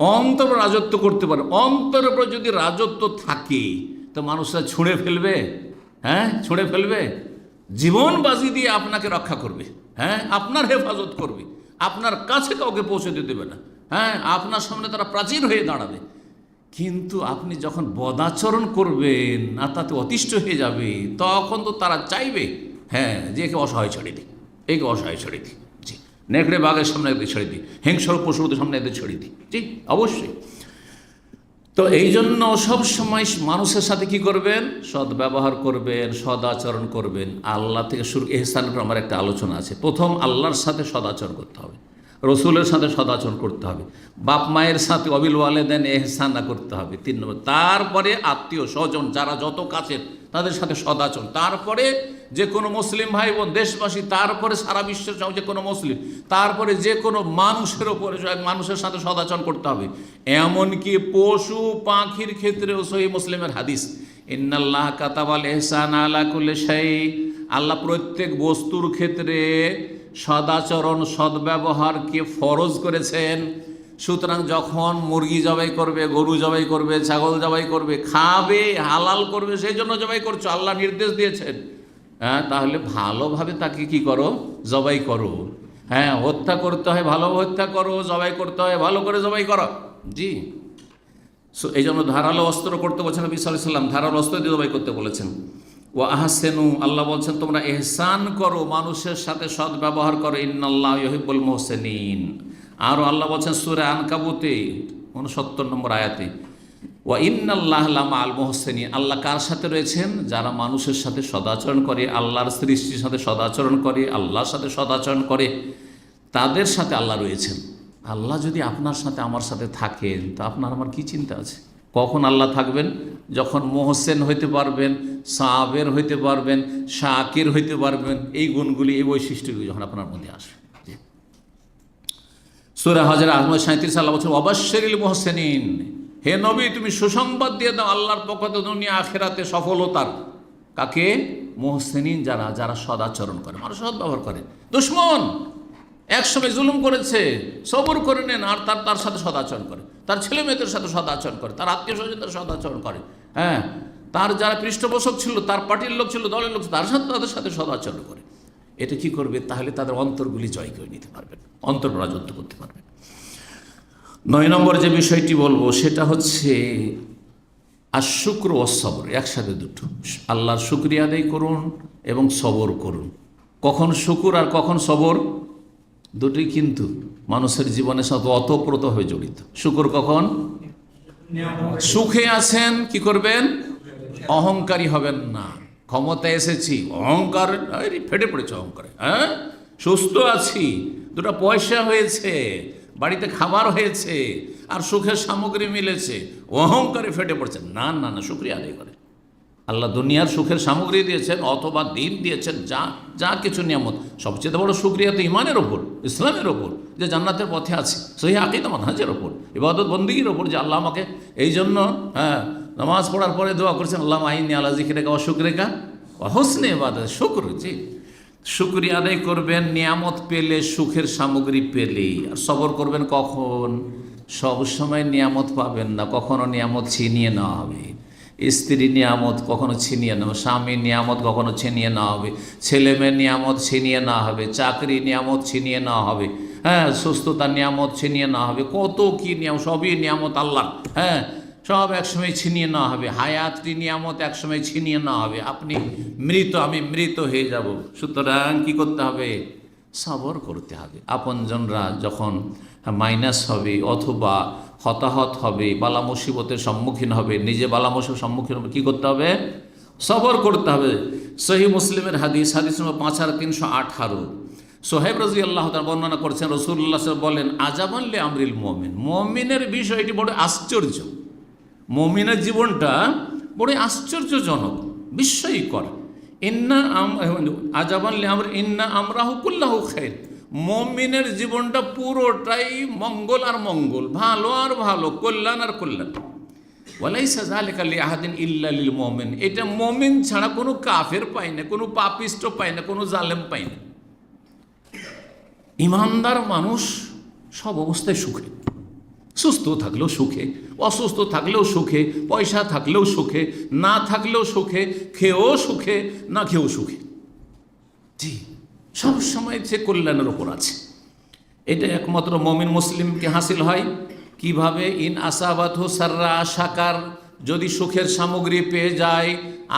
অন্তর রাজত্ব করতে পারবেন। অন্তরের উপর যদি রাজত্ব থাকে তো মানুষরা ছুঁড়ে ফেলবে, হ্যাঁ ছুঁড়ে ফেলবে, জীবন বাজি দিয়ে আপনাকে রক্ষা করবে, হ্যাঁ আপনার হেফাজত করবে, আপনার কাছে কাউকে পৌঁছে দেবে না, হ্যাঁ আপনার সামনে তারা প্রাচীর হয়ে দাঁড়াবে। কিন্তু আপনি যখন বদাচরণ করবেন আর তাতে অতিষ্ঠ হয়ে যাবে, তখন তো তারা চাইবে হ্যাঁ যে একে অসহায় ছেড়ে দিই, একে অসহায় ছেড়ে দিই, জি নেকড়ে বাঘের সামনে এদের ছেড়ে দিই, হিংস্র পশুদের সামনে এদের ছেড়ে দিই, জি অবশ্যই। তো এই জন্য সবসময় মানুষের সাথে কি করবেন, সদ্ব্যবহার করবেন, সদাচরণ করবেন। আল্লাহ থেকে শুরু, এহসানের উপর আমার একটা আলোচনা আছে। প্রথম আল্লাহর সাথে সদাচরণ করতে হবে, রসুলের সাথে সদাচরণ করতে হবে, বাপ মায়ের সাথে অবিল ওয়ালিদাইন এহসানা করতে হবে 3 নম্বর। তারপরে আত্মীয় স্বজন যারা যত কাছের তাদের সাথে সদাচরণ, তারপরে যে কোনো মুসলিম ভাই বোন দেশবাসী, তারপরে সারা বিশ্বের যে কোনো মুসলিম, তারপরে যে কোনো মানুষের ওপরে মানুষের সাথে সদাচরণ করতে হবে। এমনকি পশু পাখির ক্ষেত্রেও সহিহ মুসলিমের হাদিস, ইন্নাল্লাহ কাতাবাল ইহসান আলা কুল্লি শাই, আল্লাহ প্রত্যেক বস্তুর ক্ষেত্রে সদাচরণ সদ্ব্যবহারকে ফরজ করেছেন। সুতরাং যখন মুরগি জবাই করবে, গরু জবাই করবে, ছাগল জবাই করবে, খাবে, হালাল করবে, সেই জন্য জবাই করছো, আল্লাহ নির্দেশ দিয়েছেন, হ্যাঁ তাহলে ভালোভাবে তাকে কি করো, জবাই করো। হ্যাঁ হত্যা করতে হয় ভালোভাবে হত্যা করো, জবাই করতে হয় ভালো করে জবাই করো, জি। এই জন্য ধারালো অস্ত্র করতে বলছেন নবী সাল্লাল্লাহু আলাইহি ওয়াসাল্লাম, ধারালো অস্ত্র দিয়ে জবাই করতে বলেছেন। ওয়া আহসিনু, আল্লাহ বলছেন তোমরা ইহসান করো, মানুষের সাথে সদ্ব্যবহার করো, ইন্নাল্লাহা ইউহিব্বুল মুহসিনিন। আরও আল্লাহ বলছেন সূরা আনকাবুতে 69 নম্বর আয়াতে, ওয়া ইন্নাল্লাহা লামাআল মুহসিনিন, আল্লাহ কার সাথে রয়েছেন, যারা মানুষের সাথে সদাচরণ করে, আল্লাহর সৃষ্টির সাথে সদাচরণ করে, আল্লাহর সাথে সদাচরণ করে, তাদের সাথে আল্লাহ রয়েছেন। আল্লাহ যদি আপনার সাথে আমার সাথে থাকেন তো আপনার আমার কি চিন্তা আছে? কখন আল্লাহ থাকবেন? যখন মোহসেন হইতে পারবেন, সাবের হইতে পারবেন, শাকির হইতে পারবেন, এই গুণগুলি, এই বৈশিষ্ট্যগুলি যখন আপনার মধ্যে আসবে। সূরা হজর আহমদ 37 আল্লাহ বলছেন ওয়াবাশশিরিল মুহসিনিন, হে নবী তুমি সুসংবাদ দিয়ে দাও আল্লাহর পক্ষ থেকে দুনিয়া আখিরাতে সফলতার। কাকে? মুহসিনিন, যারা যারা সদাচরণ করে, মানুষ সদ্ব্যবহার করে। দুশমন একসময় জুলুম করেছে, সবর করে নেন, আর তার সাথে সদাচরণ করে, তার ছেলে মেয়েদের সাথে সদাচরণ করে, তার আত্মীয় স্বজনদের সদাচরণ করে, হ্যাঁ তার যারা পৃষ্ঠপোষক ছিল, তার পার্টির লোক ছিল, দলের লোক, তাদের সাথে সদাচরণ করে। এটা কি করবে? তাহলে তাদের অন্তরগুলি জয় করে নিতে পারবেন, অন্তর রাজত্ব করতে পারবেন। 9 নম্বর যে বিষয়টি বলবো সেটা হচ্ছে আশ-শুকর ওয়াস সবর, একসাথে দুটো। আল্লাহর শুকরিয়া আদায় করুন এবং সবর করুন। কখন শুকুর আর কখন সবর, দুটোই কিন্তু মানুষের জীবনের সাথে ওতপ্রোতভাবে জড়িত। শুকুর কখন? সুখে আছেন কি করবেন? অহংকারী হবেন না। ক্ষমতা এসেছি, অহংকার ফেটে পড়েছে অহংকারে, হ্যাঁ সুস্থ আছি, 2টা পয়সা হয়েছে, বাড়িতে খাবার হয়েছে, আর সুখের সামগ্রী মিলেছে, অহংকারে ফেটে পড়ছে না। না না, শুকরিয়া আদায় করে। আল্লাহ দুনিয়ার সুখের সামগ্রী দিয়েছেন অথবা দিন দিয়েছেন, যা কিছু নিয়ামত, সবচেয়ে বড় শুকরিয়া তো ইমানের ওপর, ইসলামের ওপর, যে জান্নাতের পথে আছে, সহিহ আকীদা মানহাজের ওপর, ইবাদত বন্দেগীর ওপর, যে আল্লাহ আমাকে এই জন্য নামাজ পড়ার পরে দোয়া করছেন আল্লাহ আইনি আলা যিকরিকা ওয়া শুকরিকা ওয়া হুসনি ইবাদাত, শুকর, জি শুকরিয়া আদায় করবেন নিয়ামত পেলে, সুখের সামগ্রী পেলে। আর সবর করবেন কখন? সব সময় নিয়ামত পাবেন না, কখনো নিয়ামত ছিনিয়ে নেওয়া হবে। স্ত্রী নিয়ামত কখনো ছিনিয়ে নেওয়া, স্বামী নিয়ামত কখনো ছিনিয়ে নেওয়া হবে, ছেলে মেয়ের নিয়ামত ছিনিয়ে নেওয়া হবে, চাকরি নিয়ামত ছিনিয়ে নেওয়া হবে, হ্যাঁ সুস্থতার নিয়ামত ছিনিয়ে নেওয়া হবে, কত কি নিয়ামত, সবই নিয়ামত আল্লাহ, হ্যাঁ সব একসময় ছিনিয়ে নেওয়া হবে। হায়াতটি নিয়ামত একসময় ছিনিয়ে নেওয়া হবে। আপনি মৃত, আমি মৃত হয়ে যাব। সুতরাং কী করতে হবে? সবর করতে হবে। আপনজনরা যখন মাইনাস হবে অথবা হতাহত হবে, বালা মুসিবতের সম্মুখীন হবে, নিজে বালা মুসিবতের সম্মুখীন হবে, কী করতে হবে? সবর করতে হবে। সহিহ মুসলিমের হাদিস নম্বর 5318, সোহেব রাদিয়াল্লাহু তাআলা বর্ণনা করেছেন, রাসূলুল্লাহ সাল্লাল্লাহু আলাইহি ওয়াসাল্লাম বলেন আজাবান লি আমরিল মুমিন, মুমিনের বিষয়টি বড় আশ্চর্য, মুমিনের জীবনটা বড় আশ্চর্যজনক, বিস্ময়কর। আজাবান লি আমর ইন্না আমরাহু কুল্লাহু খায়র, মুমিনের জীবনটা পুরোটাই মঙ্গল আর মঙ্গল, ভালো আর ভালো, কল্যাণ আর কল্যাণ। ওয়ালাইসা যালিকা লিআহাদিন ইল্লা লিল মুমিন, এটা মুমিন ছাড়া কোনো কাফের পায় না, কোনো পাপিষ্ট পায় না, কোনো জালেম পায় না। ইমানদার মানুষ সব অবস্থায় সুখে, সুস্থ থাকলেও সুখে, অসুস্থ থাকলেও সুখে, পয়সা থাকলেও সুখে, না থাকলেও সুখে, খেয়েও সুখে, না খেয়েও সুখে। জি, সবসময় সে কল্যাণের ওপর আছে। এটা একমাত্র মুমিন মুসলিমকে হাসিল হয় কিভাবে? ইন আসাবাতহু সাররা শাকার, যদি সুখের সামগ্রী পেয়ে যায়,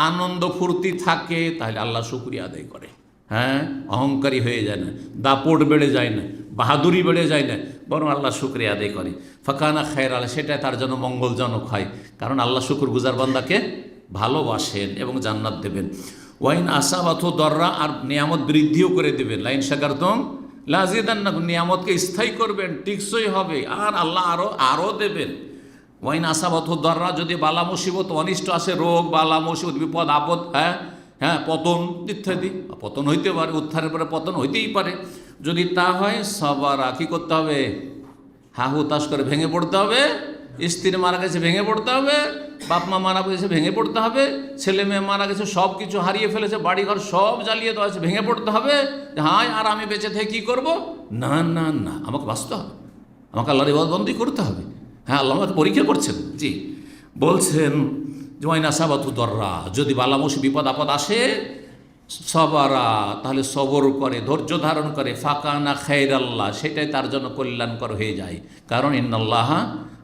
আনন্দ ফুর্তি থাকে, তাহলে আল্লাহ শুকরিয়া আদায় করে। হ্যাঁ, অহংকারী হয়ে যায় না, দাপট বেড়ে যায় না, বাহাদুরি বেড়ে যায় না, বরং আল্লাহ শুকরিয়া আদায় করে। ফাকানা খায়রাল, সেটা তার জন্য মঙ্গলজনক হয়, কারণ আল্লাহ শুকর গুজার বান্দাকে ভালোবাসেন এবং জান্নাত দেবেন। ওয়াইন আসাবাতহু দররা, আর নিয়ামত বৃদ্ধিও করে দেবেন। লাইন শাকারতুম লাযিদান্নাকুম, নিয়ামতকে স্থায়ী করবেন, টিকসই হবে, আর আল্লাহ আরও দেবেন। ওয়াইন আসাবাতহু দররা, যদি বালা মুসিবত অনিষ্ট আসে, রোগ বালা মুসিবত বিপদ আপদ, হ্যাঁ পতন ইত্যাদি, পতন হইতে পারে, উত্থানের পরে পতন হইতেই পারে, যদি তা হয় সবারা, কি করতে হবে? হা হুতাশ করে ভেঙে পড়তে হবে। স্ত্রী মারা গেছে ভেঙে পড়তে হবে, বাপ মা মারা গেছে ভেঙে পড়তে হবে, ছেলে মেয়ে মারা গেছে, সব কিছু হারিয়ে ফেলেছে, বাড়িঘর সব জ্বালিয়ে দেওয়া আছে, ভেঙে পড়তে হবে। হায়, আর আমি বেঁচে থেকে কী করবো? না না না, আমাকে বাঁচতে হবে, আমাকে আল্লাহর ইবাদতবন্দি করতে হবে। হ্যাঁ, আল্লাহ আমাকে পরীক্ষা করছেন। জি, বলছেন যে ওয়াইন আসাবাতহু দররা, যদি বালামুসি বিপদ আপদ আসে, সবারা, তাহলে সবর করে, ধৈর্য ধারণ করে, ফাকানা খায়রাল্লাহ, সেটাই তার জন্য কল্যাণকর হয়ে যায়। কারণ ইন্নাল্লাহা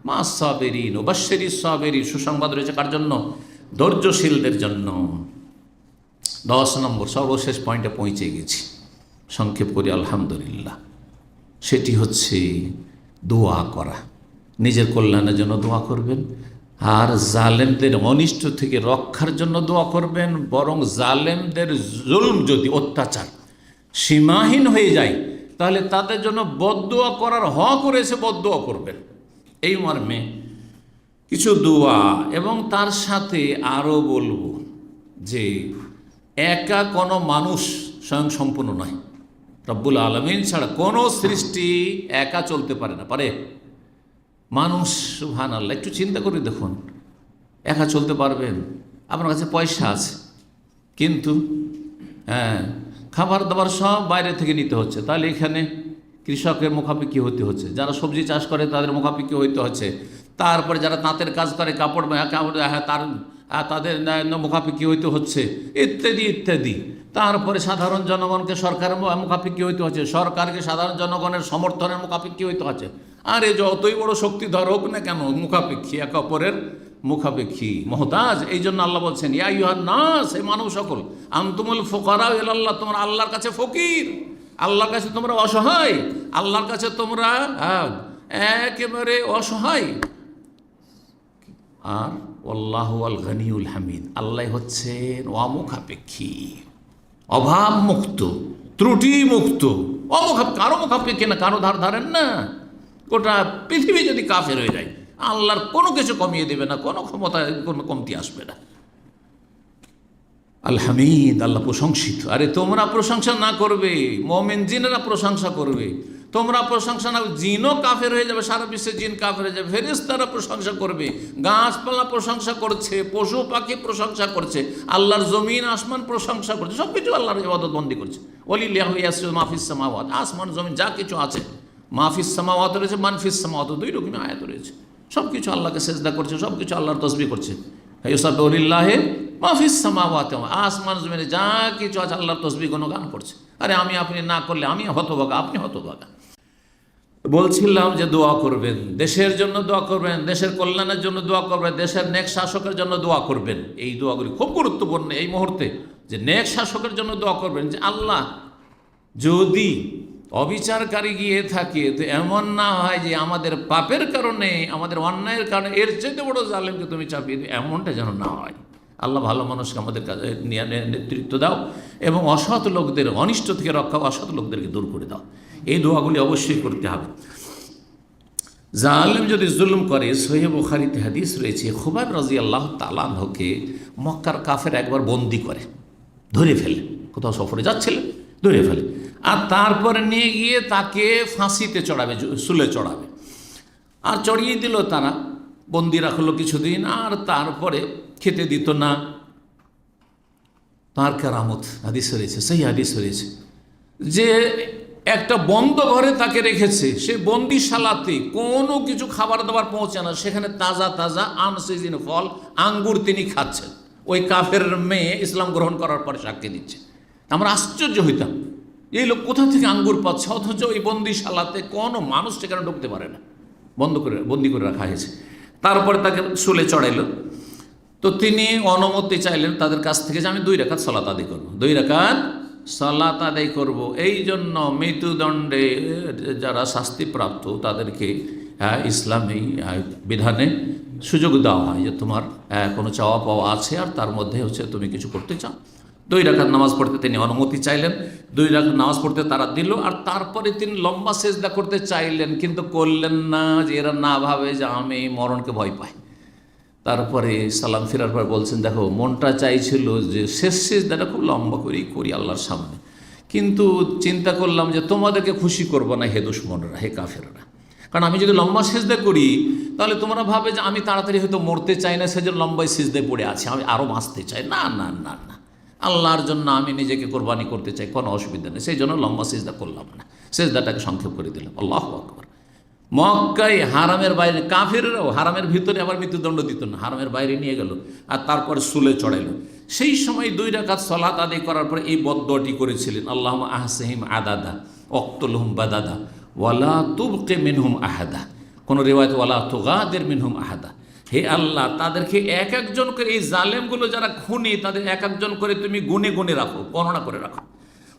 মা'আস সাবিরিন ওয়া বাশশিরিস সাবিরিন, সুসংবাদ রয়েছে কার জন্য? ধৈর্যশীলদের জন্য। 10 নম্বর সর্বশেষ পয়েন্টে পৌঁছে গেছি, সংক্ষেপ করি আলহামদুলিল্লাহ। সেটি হচ্ছে দোয়া করা। নিজের কল্যাণের জন্য দোয়া করবেন, আর জালেমদের অনিষ্ট থেকে রক্ষার জন্য দোয়া করবেন। বরং জালেমদের জুলম, যদি অত্যাচার সীমাহীন হয়ে যায়, তাহলে তাদের জন্য বদদোয়া করার হক রয়েছে, বদদোয়া করবেন। এই মর্মে কিছু দোয়া, এবং তার সাথে আরও বলবো যে একা কোনো মানুষ স্বয়ং সম্পূর্ণ নয়। রব্বুল আলামিন ছাড়া কোনো সৃষ্টি একা চলতে পারে না। পারে? মানুষ, সুবহানাল্লাহ, একটু চিন্তা করে দেখুন, একা চলতে পারবেন? আপনার কাছে পয়সা আছে, কিন্তু খাবার দাবার সব বাইরে থেকে নিতে হচ্ছে, তাহলে এখানে কৃষকের মুখাপেক্ষি হতে হচ্ছে, যারা সবজি চাষ করে তাদের মুখাপেক্ষি হইতে হচ্ছে, তারপরে যারা তাঁতের কাজ করে, কাপড় তাদের মুখাপেক্ষি হইতে হচ্ছে, ইত্যাদি ইত্যাদি। তারপরে সাধারণ জনগণকে সরকারের মুখাপেক্ষি হইতে হচ্ছে, সরকারকে সাধারণ জনগণের সমর্থনের মুখাপেক্ষি হইতে হচ্ছে। আর এই যতই বড় শক্তিধর হোক না কেন, মুখাপেক্ষী, একে অপরের মুখাপেক্ষী, মহতাজ। এই জন্য আল্লাহ বলছেন, ইয়া আইয়ুহান নাস, এই মানব সকল, আনতুমুল ফুকারা ইলাল্লাহ, তোমরা আল্লাহর কাছে ফকির, আল্লাহর কাছে তোমরা অসহায়, আল্লাহর কাছে তোমরা একেবারে অসহায়। আর আল্লাহু আল গনিউল হামিদ, আল্লাহ হচ্ছেন অমুখাপেক্ষী, অভাব মুক্ত, ত্রুটি মুক্ত, কারো মুখাপেক্ষী না, কারো ধার ধারেন না। গোটা পৃথিবী যদি কাফের হয়ে যায়, আল্লাহর কোনো কিছু কমিয়ে দেবে না, কোনো ক্ষমতা, কোনো কমতি আসবে না। আল হামিদ, আল্লাহ প্রশংসিত। আরে তোমরা প্রশংসা না করবে, মুমিন জিনেরা প্রশংসা করবে। তোমরা প্রশংসা না, জিনও কাফের হয়ে যাবে, সারা বিশ্বে জিন কাফের হয়ে যাবে, ফেরেশতারা প্রশংসা করবে, গাছপালা প্রশংসা করছে, পশু পাখি প্রশংসা করছে, আল্লাহর জমিন আসমান প্রশংসা করছে, সব কিছু আল্লাহর ইবাদত বন্দি করছে। ওয়ালিল্লাহি ইয়াসজুদু মা ফিস সামাওয়াত, আসমান জমিন যা কিছু আছে, মাহফিস সামাওয়াত রয়েছে, মানফিস সামাওয়াত, দুই রকমই আয়াত রয়েছে। সব কিছু আল্লাহকে সেজদা করছে, সব কিছু আল্লাহর তসবিহ করছে। ইউসাব্বিহু লিল্লাহি মাহফিস সামাওয়াত, আসমান জমিনে যা কিছু আছে আল্লাহর তসবিহ গুণগান করছে। আরে আমি আপনি না করলে আমি হতভাগা, আপনি হতভাগা। বলছিলাম যে দোয়া করবেন, দেশের জন্য দোয়া করবেন, দেশের কল্যাণের জন্য দোয়া করবেন, দেশের নেক শাসকের জন্য দোয়া করবেন। এই দোয়াগুলি খুব গুরুত্বপূর্ণ এই মুহূর্তে, যে নেক শাসকের জন্য দোয়া করবেন, যে আল্লাহ যদি অবিচারকারী গিয়ে থাকে, তো এমন না হয় যে আমাদের পাপের কারণে, আমাদের অন্যায়ের কারণে এর চাইতে বড় জালেমকে তুমি চাপিয়ে দিও, এমনটা যেন না হয়। আল্লাহ ভালো মানুষকে আমাদের কাছে নিয়ে নেতৃত্ব দাও, এবং অসৎ লোকদের অনিষ্ট থেকে রক্ষা, অসৎ লোকদেরকে দূর করে দাও। এই দোয়াগুলি অবশ্যই করতে হবে। জালেম যদি জুলুম করে, সহিহ বুখারীতে হাদিস রয়েছে, খুবাইব রাদিয়াল্লাহু তাআলা আনহুকে মক্কার কাফের একবার বন্দি করে, ধরে ফেলে, কোথাও সফরে যাচ্ছিলেন, ধরে ফেলে, আর তারপরে নিয়ে গিয়ে তাকে ফাঁসিতে চড়াবে, শুলে চড়াবে। আর চড়িয়ে দিল তারা, বন্দি রাখলো কিছুদিন, আর তারপরে খেতে দিত না। তার কেরামত হাদিস রয়েছে, সেই হাদিস রয়েছে যে একটা বন্ধ ঘরে তাকে রেখেছে, সে বন্দিশালাতে কোনো কিছু খাবার দাবার পৌঁছে না, সেখানে তাজা তাজা আনসিজন ফল আঙ্গুর তিনি খাচ্ছেন। ওই কাফের মেয়ে ইসলাম গ্রহণ করার পরে সাক্ষী দিচ্ছে। আমরা আশ্চর্য হইতাম, এই লোক কোথা থেকে আঙ্গুর পাচ্ছে, অথচ ওই বন্দিশালাতে কোনো মানুষ সেখানে ঢুকতে পারে না, বন্দি করে রাখা হয়েছে। তারপরে তাকে শুলে চড়াইল। তো তিনি অনুমতি চাইলেন তাদের কাছ থেকে যে আমি 2 রাকাত সালাত আদায় করবো, 2 রাকাত সালাত আদায় করব। এই জন্য মৃত্যুদণ্ডে যারা শাস্তিপ্রাপ্ত তাদেরকে ইসলামী বিধানে সুযোগ দেওয়া হয় যে তোমার কোনো চাওয়া পাওয়া আছে আর তার মধ্যে হচ্ছে তুমি কিছু করতে চাও। 2 রাকাত নামাজ পড়তে তিনি অনুমতি চাইলেন, 2 রাকাত নামাজ পড়তে তারা দিল। আর তারপরে তিনি লম্বা সেজদা করতে চাইলেন, কিন্তু করলেন না, যে এরা না ভাবে যে আমি মরণকে ভয় পাই। তারপরে সালাম ফেরার পর বলছেন, দেখো মনটা চাইছিল যে শেষ সেজদাটা খুব লম্বা করেই করি আল্লাহর সামনে, কিন্তু চিন্তা করলাম যে তোমাদেরকে খুশি করবো না হে দুশমনরা, হে কাফেররা, কারণ আমি যদি লম্বা সেজদা করি তাহলে তোমরা ভাবে যে আমি তাড়াতাড়ি হয়তো মরতে চাই না, সেজন্য লম্বাই সেজদায় পড়ে আছি, আমি আরও বাঁচতে চাই। না না না না, আল্লাহর জন্য আমি নিজেকে কোরবানি করতে চাই, কোনো অসুবিধা নেই, সেই জন্য লম্বা সেজদা করলাম না, সেজদাটাকে সংক্ষেপ করে দিলাম। আল্লাহু আকবার। মক্কায় হারামের বাইরে কাফেররাও হারামের ভিতরে আবার মৃত্যুদণ্ড দিত না, হারামের বাইরে নিয়ে গেল আর তারপরে শুলে চড়াইল। সেই সময় 2 রাকাত সালাত আদায় করার পরে এই বদদুয়াটি করেছিলেন, আল্লাহুম্মা আহসিহিম আদাদা ওয়াকতুলহুম বাদাদা ওয়ালা তুবকি মিনহুম আহাদা, কোনো রিওয়ায়াতে ওয়ালা তুগাদির মিনহুম আহাদা। হে আল্লাহ, তাদেরকে এক একজন করে, এই জালেমগুলো যারা খুনি তাদের এক একজন করে তুমি গুনে গুনে রাখো, গণনা করে রাখো।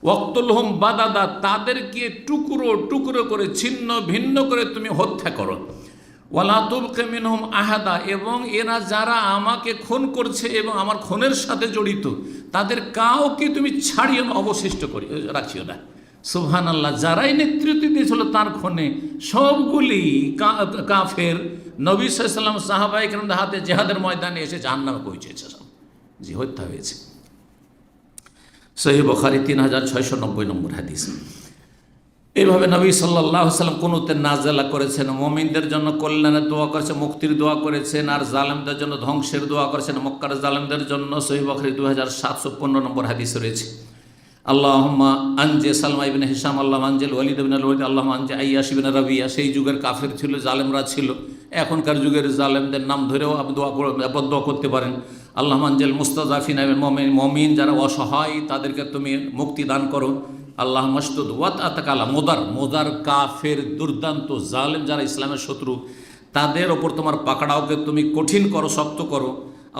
ওয়াকতুলহুম বাদাদা, তাদেরকে টুকরো টুকরো করে ছিন্ন ভিন্ন করে তুমি হত্যা করো। ওয়ালা তুবকি মিনহুম আহাদা, এবং এরা যারা আমাকে খুন করছে এবং আমার খুনের সাথে জড়িত তাদের কাউকে তুমি ছাড়িও না, অবশিষ্ট করি রাখিও না। সুবহানাল্লাহ। যারাই নেতৃত্ব দিয়েছিল তার খুনে সবগুলি কাফের, নবী সাল্লাল্লাহু আলাইহি ওয়াসাল্লাম সাহাবায়ে কেরামদের হাতে জিহাদের ময়দানে এসে জাহান্নামে পৌঁছেছে, সব জি হত্যা হয়েছে। সহিহ বুখারী 3690 নম্বর হাদিস। এইভাবে নবী সাল্লাল্লাহু আলাইহি ওয়াসাল্লাম কুনুতে নাজেলা করেছেন, মুমিনদের জন্য কল্যাণের দোয়া করেছেন, মুক্তির দোয়া করেছেন, আর জালেমদের জন্য ধ্বংসের দোয়া করেছেন, মক্কার জালেমদের জন্য। সহিহ বুখারী 2715 নম্বর হাদিস রয়েছে। আল্লাহুম্মা আনজে সালমা ইবনে হিশাম, আল্লাহুম্মা আনজিল ওয়ালিদ ইবনে ওয়ালিদ, আল্লাহুম্মা আনজে আইয়াশ ইবনে রাবিয়া। সেই যুগের কাফের ছিল, জালেমরা ছিল। এখনকার যুগের জালেমদের নাম ধরেও আপনি দোয়া করতে পারেন। আল্লাহুম্মা আনজিল মুস্তাযাফিনা মিনাল মুমিন, যারা অসহায় তাদেরকে তুমি মুক্তি দান করো। আল্লাহুম্মা আশদুদ ওয়াতআতাকা আলা মুদার কাফের, দুর্দান্ত জালেম যারা ইসলামের শত্রু, তাদের ওপর তোমার পাকড়াওকে তুমি কঠিন করো, শক্ত করো।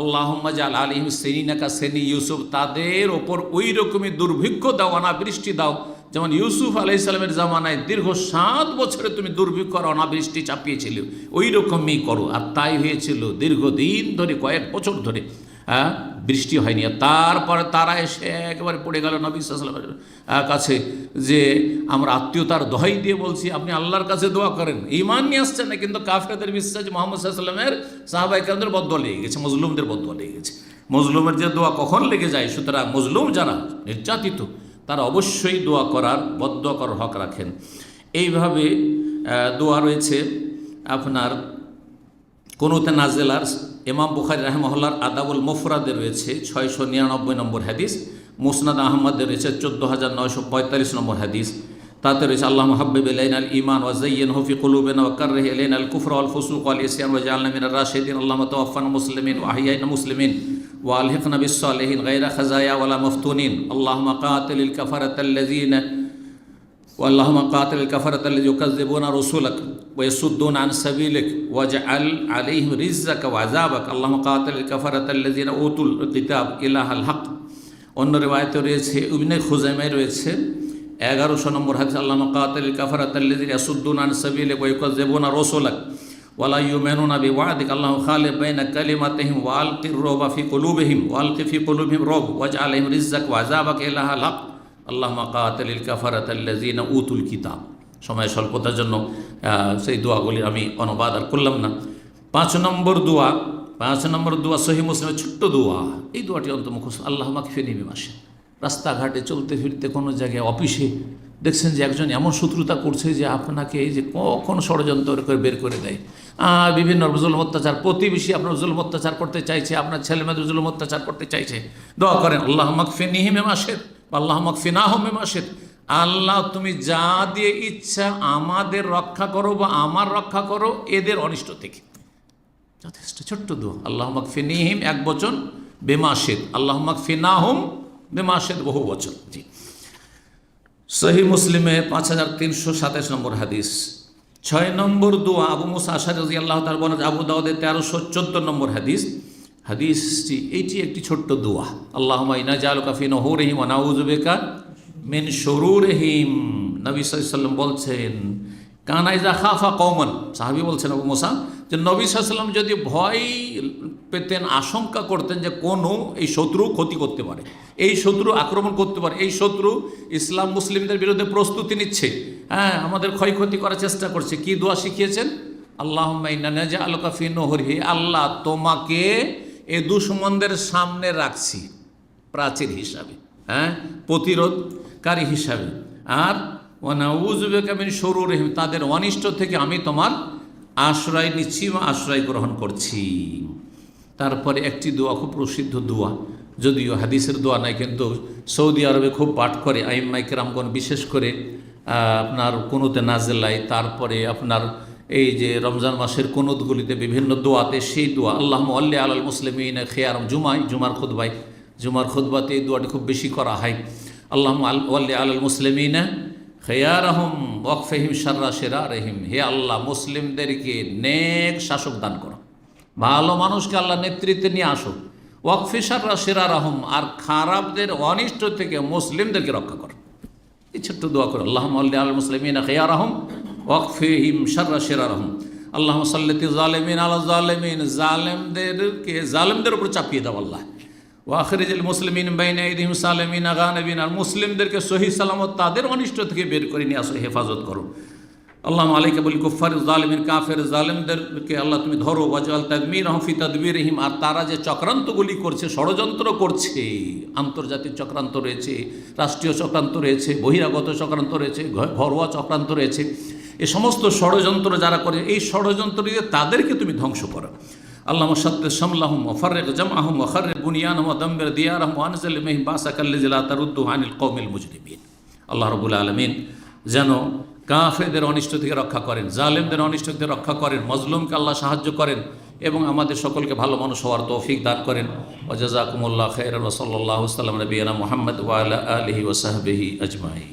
আল্লাহুম্মা জাল আলাইহিম সিনিনাকা সিনি ইউসুফ, তাদের ওপর ওই রকমই দুর্ভিক্ষ দাও, অনাবৃষ্টি দাও, যেমন ইউসুফ আলাইহিস সালামের জামানায় দীর্ঘ 7 বছরে তুমি দুর্ভিক্ষ আর অনাবৃষ্টি চাপিয়েছিল, ওই রকমই করো। আর তাই হয়েছিল, দীর্ঘদিন ধরে, কয়েক বছর ধরে বৃষ্টি হয়নি। তারপরে তারা এসে একেবারে পড়ে গেল নবী সাল্লাল্লাহু আলাইহি ওয়াসাল্লামের কাছে যে আমরা আত্মীয়তার দোহাই দিয়ে বলছি আপনি আল্লাহর কাছে দোয়া করেন। ঈমান নিয়ে আসছে না, কিন্তু কাফেরদের বিশ্বাস মুহাম্মদ সাল্লাল্লাহু আলাইহি ওয়াসাল্লামের সাহাবায়ে কেরামদের বদদুয়া লেগে গেছে, মজলুমদের বদদুয়া লেগে গেছে। মজলুমের যে দোয়া কখন লেগে যায়, সুতরাং মজলুম যারা নির্যাতিত তারা অবশ্যই দোয়া করার, বদদুয়া করার হক রাখেন। এইভাবে দোয়া রয়েছে আপনার কুনুতে নাজেলার। ইমাম বুখারী রাহিমাহুল্লাহর আদাবুল মুফরাদে রয়েছে 699 নম্বর হাদিস, মুসনাদ আহমদে রয়েছে 14945 নম্বর হাদিস। তাতে রয়েছে আল্লাহুম্মা হাব্বিব ইলাইনাল ঈমান ওয়া যায়্যিনহু ফি কুলুবিনা ওয়া কাররিহ ইলাইনাল কুফরা ওয়াল ফুসুক ওয়াল ইসয়ান ওয়া জাআলনা মিনার রাশিদিন। আল্লাহুম্মা তাওয়াফানা মুসলিমিন ওয়া আহইয়ানা মুসলিমিন ওয়া আলহিকনা বিস সালিহিন গায়রা খাজায়া ওয়ালা মাফতুনিন। আল্লাহুম্মা কাতিলিল কাফারাতাল্লাযিনা اللهم قاتل الكفرة الذين يكذبون رسولك ويصدون عن سبيلك واجعل عليهم رزقك وعذابك اللهم قاتل الكفرة الذين اوتوا الكتاب اله الحق। অন্য রিওয়ায়াতে রয়েছে, ইবনে খুজাইমায় রয়েছে 1100 নম্বর হাদিস, আল্লাহুম্মা কাতিল কাফারাত আল্লাযিনা ইয়াসুদ্দুনা আন সাবিলিক ওয়া ইউকাযযিবুনা রাসূলাক ওয়া লা ইউমিনুনা বিওয়াদিক আল্লাহুম্মা খালিফ বাইনা কালিমাতিহিম ওয়া আলকির রুবা ফি কুলুবিহিম ওয়া আলকি ফি কুলুবিহিম রুব ওয়াজআল আলাইহিম রিজকাক ওয়া আযাবাকা ইলাহাল হক আল্লাহুম্মা কাতিলিল কাফারাতাল্লাযিনা উতুল কিতাব। সময় স্বল্পতার জন্য সেই দোয়াগুলি আমি অনুবাদ আর করলাম না। 5 নম্বর দোয়া সহিহ মুসলিমের ছোট্ট দোয়া। এই দোয়াটি অন্তর্মুখ, আল্লাহুম্মা কফিনি বিমা শি'তা। রাস্তাঘাটে চলতে ফিরতে, কোনো জায়গায়, অফিসে দেখছেন যে একজন এমন শত্রুতা করছে যে আপনাকে এই যে কখন ষড়যন্ত্র করে বের করে দেয়, বিভিন্ন জুলুম অত্যাচার, প্রতিবেশী আপনার জুলুম অত্যাচার করতে চাইছে, আপনার ছেলেমেয়েদের জুলুম অত্যাচার করতে চাইছে, দোয়া করেন আল্লাহ মাগফিরনিহিম মিমা শিত, আল্লাহ মাগফিরনাহুম মিমা শিত। আল্লাহ তুমি যা দিয়ে ইচ্ছা আমাদের রক্ষা করো বা আমার রক্ষা করো এদের অনিষ্ট থেকে। যথেষ্ট ছোট্ট দোয়া। আল্লাহ মাগফিরনিহিম এক বচন, বিমা শিত, আল্লাহ মাগফিরনাহুম বিমা শিত বহু বচন। জি, সহিহ মুসলিমে 5327 নম্বর হাদিস। 6 নম্বর দোয়া আবু মুসা আশআরী রাদিয়াল্লাহু তাআলা বলেন, আবু দাউদের 1314 নম্বর হাদিস। হাদিসটি এইটি একটি ছোট্ট দোয়া। আল্লাহুম্মা ইন্না জাআলুকা ফি নুহুরিহিম ওয়া নাউযু বিকা মিন শুরুরিহিম। নবী সাল্লাল্লাহু আলাইহি ওয়াসাল্লাম বলছেন, কানা ইযা খাফা কওমান, সাহাবী বলছেন আবু মুসা, যে নবী সাল্লাল্লাহু আলাইহি ওয়াসাল্লাম যদি ভয় পেতেন, আশঙ্কা করতেন যে কোনো এই শত্রু ক্ষতি করতে পারে, এই শত্রু আক্রমণ করতে পারে, এই শত্রু ইসলাম মুসলিমদের বিরুদ্ধে প্রস্তুতি নিচ্ছে, হ্যাঁ আমাদের ক্ষয়ক্ষতি করার চেষ্টা করছে, কি দোয়া শিখিয়েছেন? আল্লাহুম্মা ইন্না নাজআলুকা ফি নুহুরিহি, আল্লাহ তোমাকে এ দুশমনদের সামনে রাখছি প্রাচীর হিসাবে, হ্যাঁ প্রতিরোধকারী হিসাবে, আর ওয়া নাউযু বিকা মিন শুরুরিহিম, তাদের অনিষ্ট থেকে আমি তোমার আশ্রয় নিচ্ছি বা আশ্রয় গ্রহণ করছি। তারপরে একটি দোয়া, খুব প্রসিদ্ধ দোয়া, যদিও হাদিসের দোয়া নাই, কিন্তু সৌদি আরবে খুব পাঠ করে আইম্মায়ে কেরামগণ, বিশেষ করে আপনার কুনুতে নাজেলায়, তারপরে আপনার এই যে রমজান মাসের কুনুতগুলিতে বিভিন্ন দোয়াতে সেই দোয়া, আল্লাহুম্মা ওয়াল্লি আলাল মুসলিমিনা খিয়ারাহুম, জুমার খুতবাতে এই দোয়াটি খুব বেশি করা হয়। আল্লাহুম্মা ওয়াল্লি আলাল মুসলিমিনা খিয়ারাহুম ওয়াকফিহিম শাররা শিরারিহিম, হে আল্লাহ মুসলিমদেরকে নেক শাসক দান করো, ভালো মানুষকে আল্লাহ নেতৃত্বে নিয়ে আসো, ওয়াকফি শাররা শিরারিহিম, আর খারাপদের অনিষ্ট থেকে মুসলিমদেরকে রক্ষা করো। এই ছোট্ট দোয়া করো, আল্লাহুম্মা ওয়াল্লি আলাল মুসলিমিনা খিয়ারাহুম ওয়াকফিহিম শাররা শিরারিহিম, আল্লাহুম্মা সাল্লিতিজ জালিমিন আলা জালিমিন, জালেমদের উপর চাপিয়ে দাও আল্লাহ, ওয়াখরিজিল মুসলিমিন বাইনা আইদিহিম সালিমিন গানিবিন, আর মুসলিমদেরকে সহি সালামত তাদের অনিষ্ট থেকে বের করে নিয়ে আসো, হেফাজত করো। আল্লাহুম্মা আলাইকা বিল কুফার জালিমিন, কাফের জালেমদেরকে আল্লাহ তুমি ধরো, ওয়াজআল তাদমিরহুম ফি তাদবিরিহিম, আর তারা যে চক্রান্তগুলি করছে, ষড়যন্ত্র করছে, আন্তর্জাতিক চক্রান্ত রয়েছে, রাষ্ট্রীয় চক্রান্ত রয়েছে, বহিরাগত চক্রান্ত রয়েছে, ঘরোয়া চক্রান্ত রয়েছে, এ সমস্ত ষড়যন্ত্র যারা করে, এই ষড়যন্ত্র দিয়ে তাদেরকে তুমি ধ্বংস করো। আল্লাহুম্মা শাত্তিত শামলাহুম ওয়া ফাররিক জামআহুম ওয়া খাররিব বুনিয়ানহুম ওয়া দাম্মির দিয়ারাহুম ওয়া আনজিল মিনহুম বাসাকাল্লাযী লা তারুদ্দু আনিল কওমিল মুজরিমিন। আল্লাহ রাব্বুল আলামিন যেন কাফেরদের অনিষ্ট থেকে রক্ষা করেন, জালেমদের অনিষ্ট থেকে রক্ষা করেন, মজলুমকে আল্লাহ সাহায্য করেন এবং আমাদের সকলকে ভালো মানুষ হওয়ার তৌফিক দান করেন। ওয়া জাযাকুমুল্লাহু খাইরান ওয়া সাল্লাল্লাহু আলা নবিয়িনা মুহাম্মদ ওয়া আলা আলিহি ওয়া সাহবিহি আজমাইন।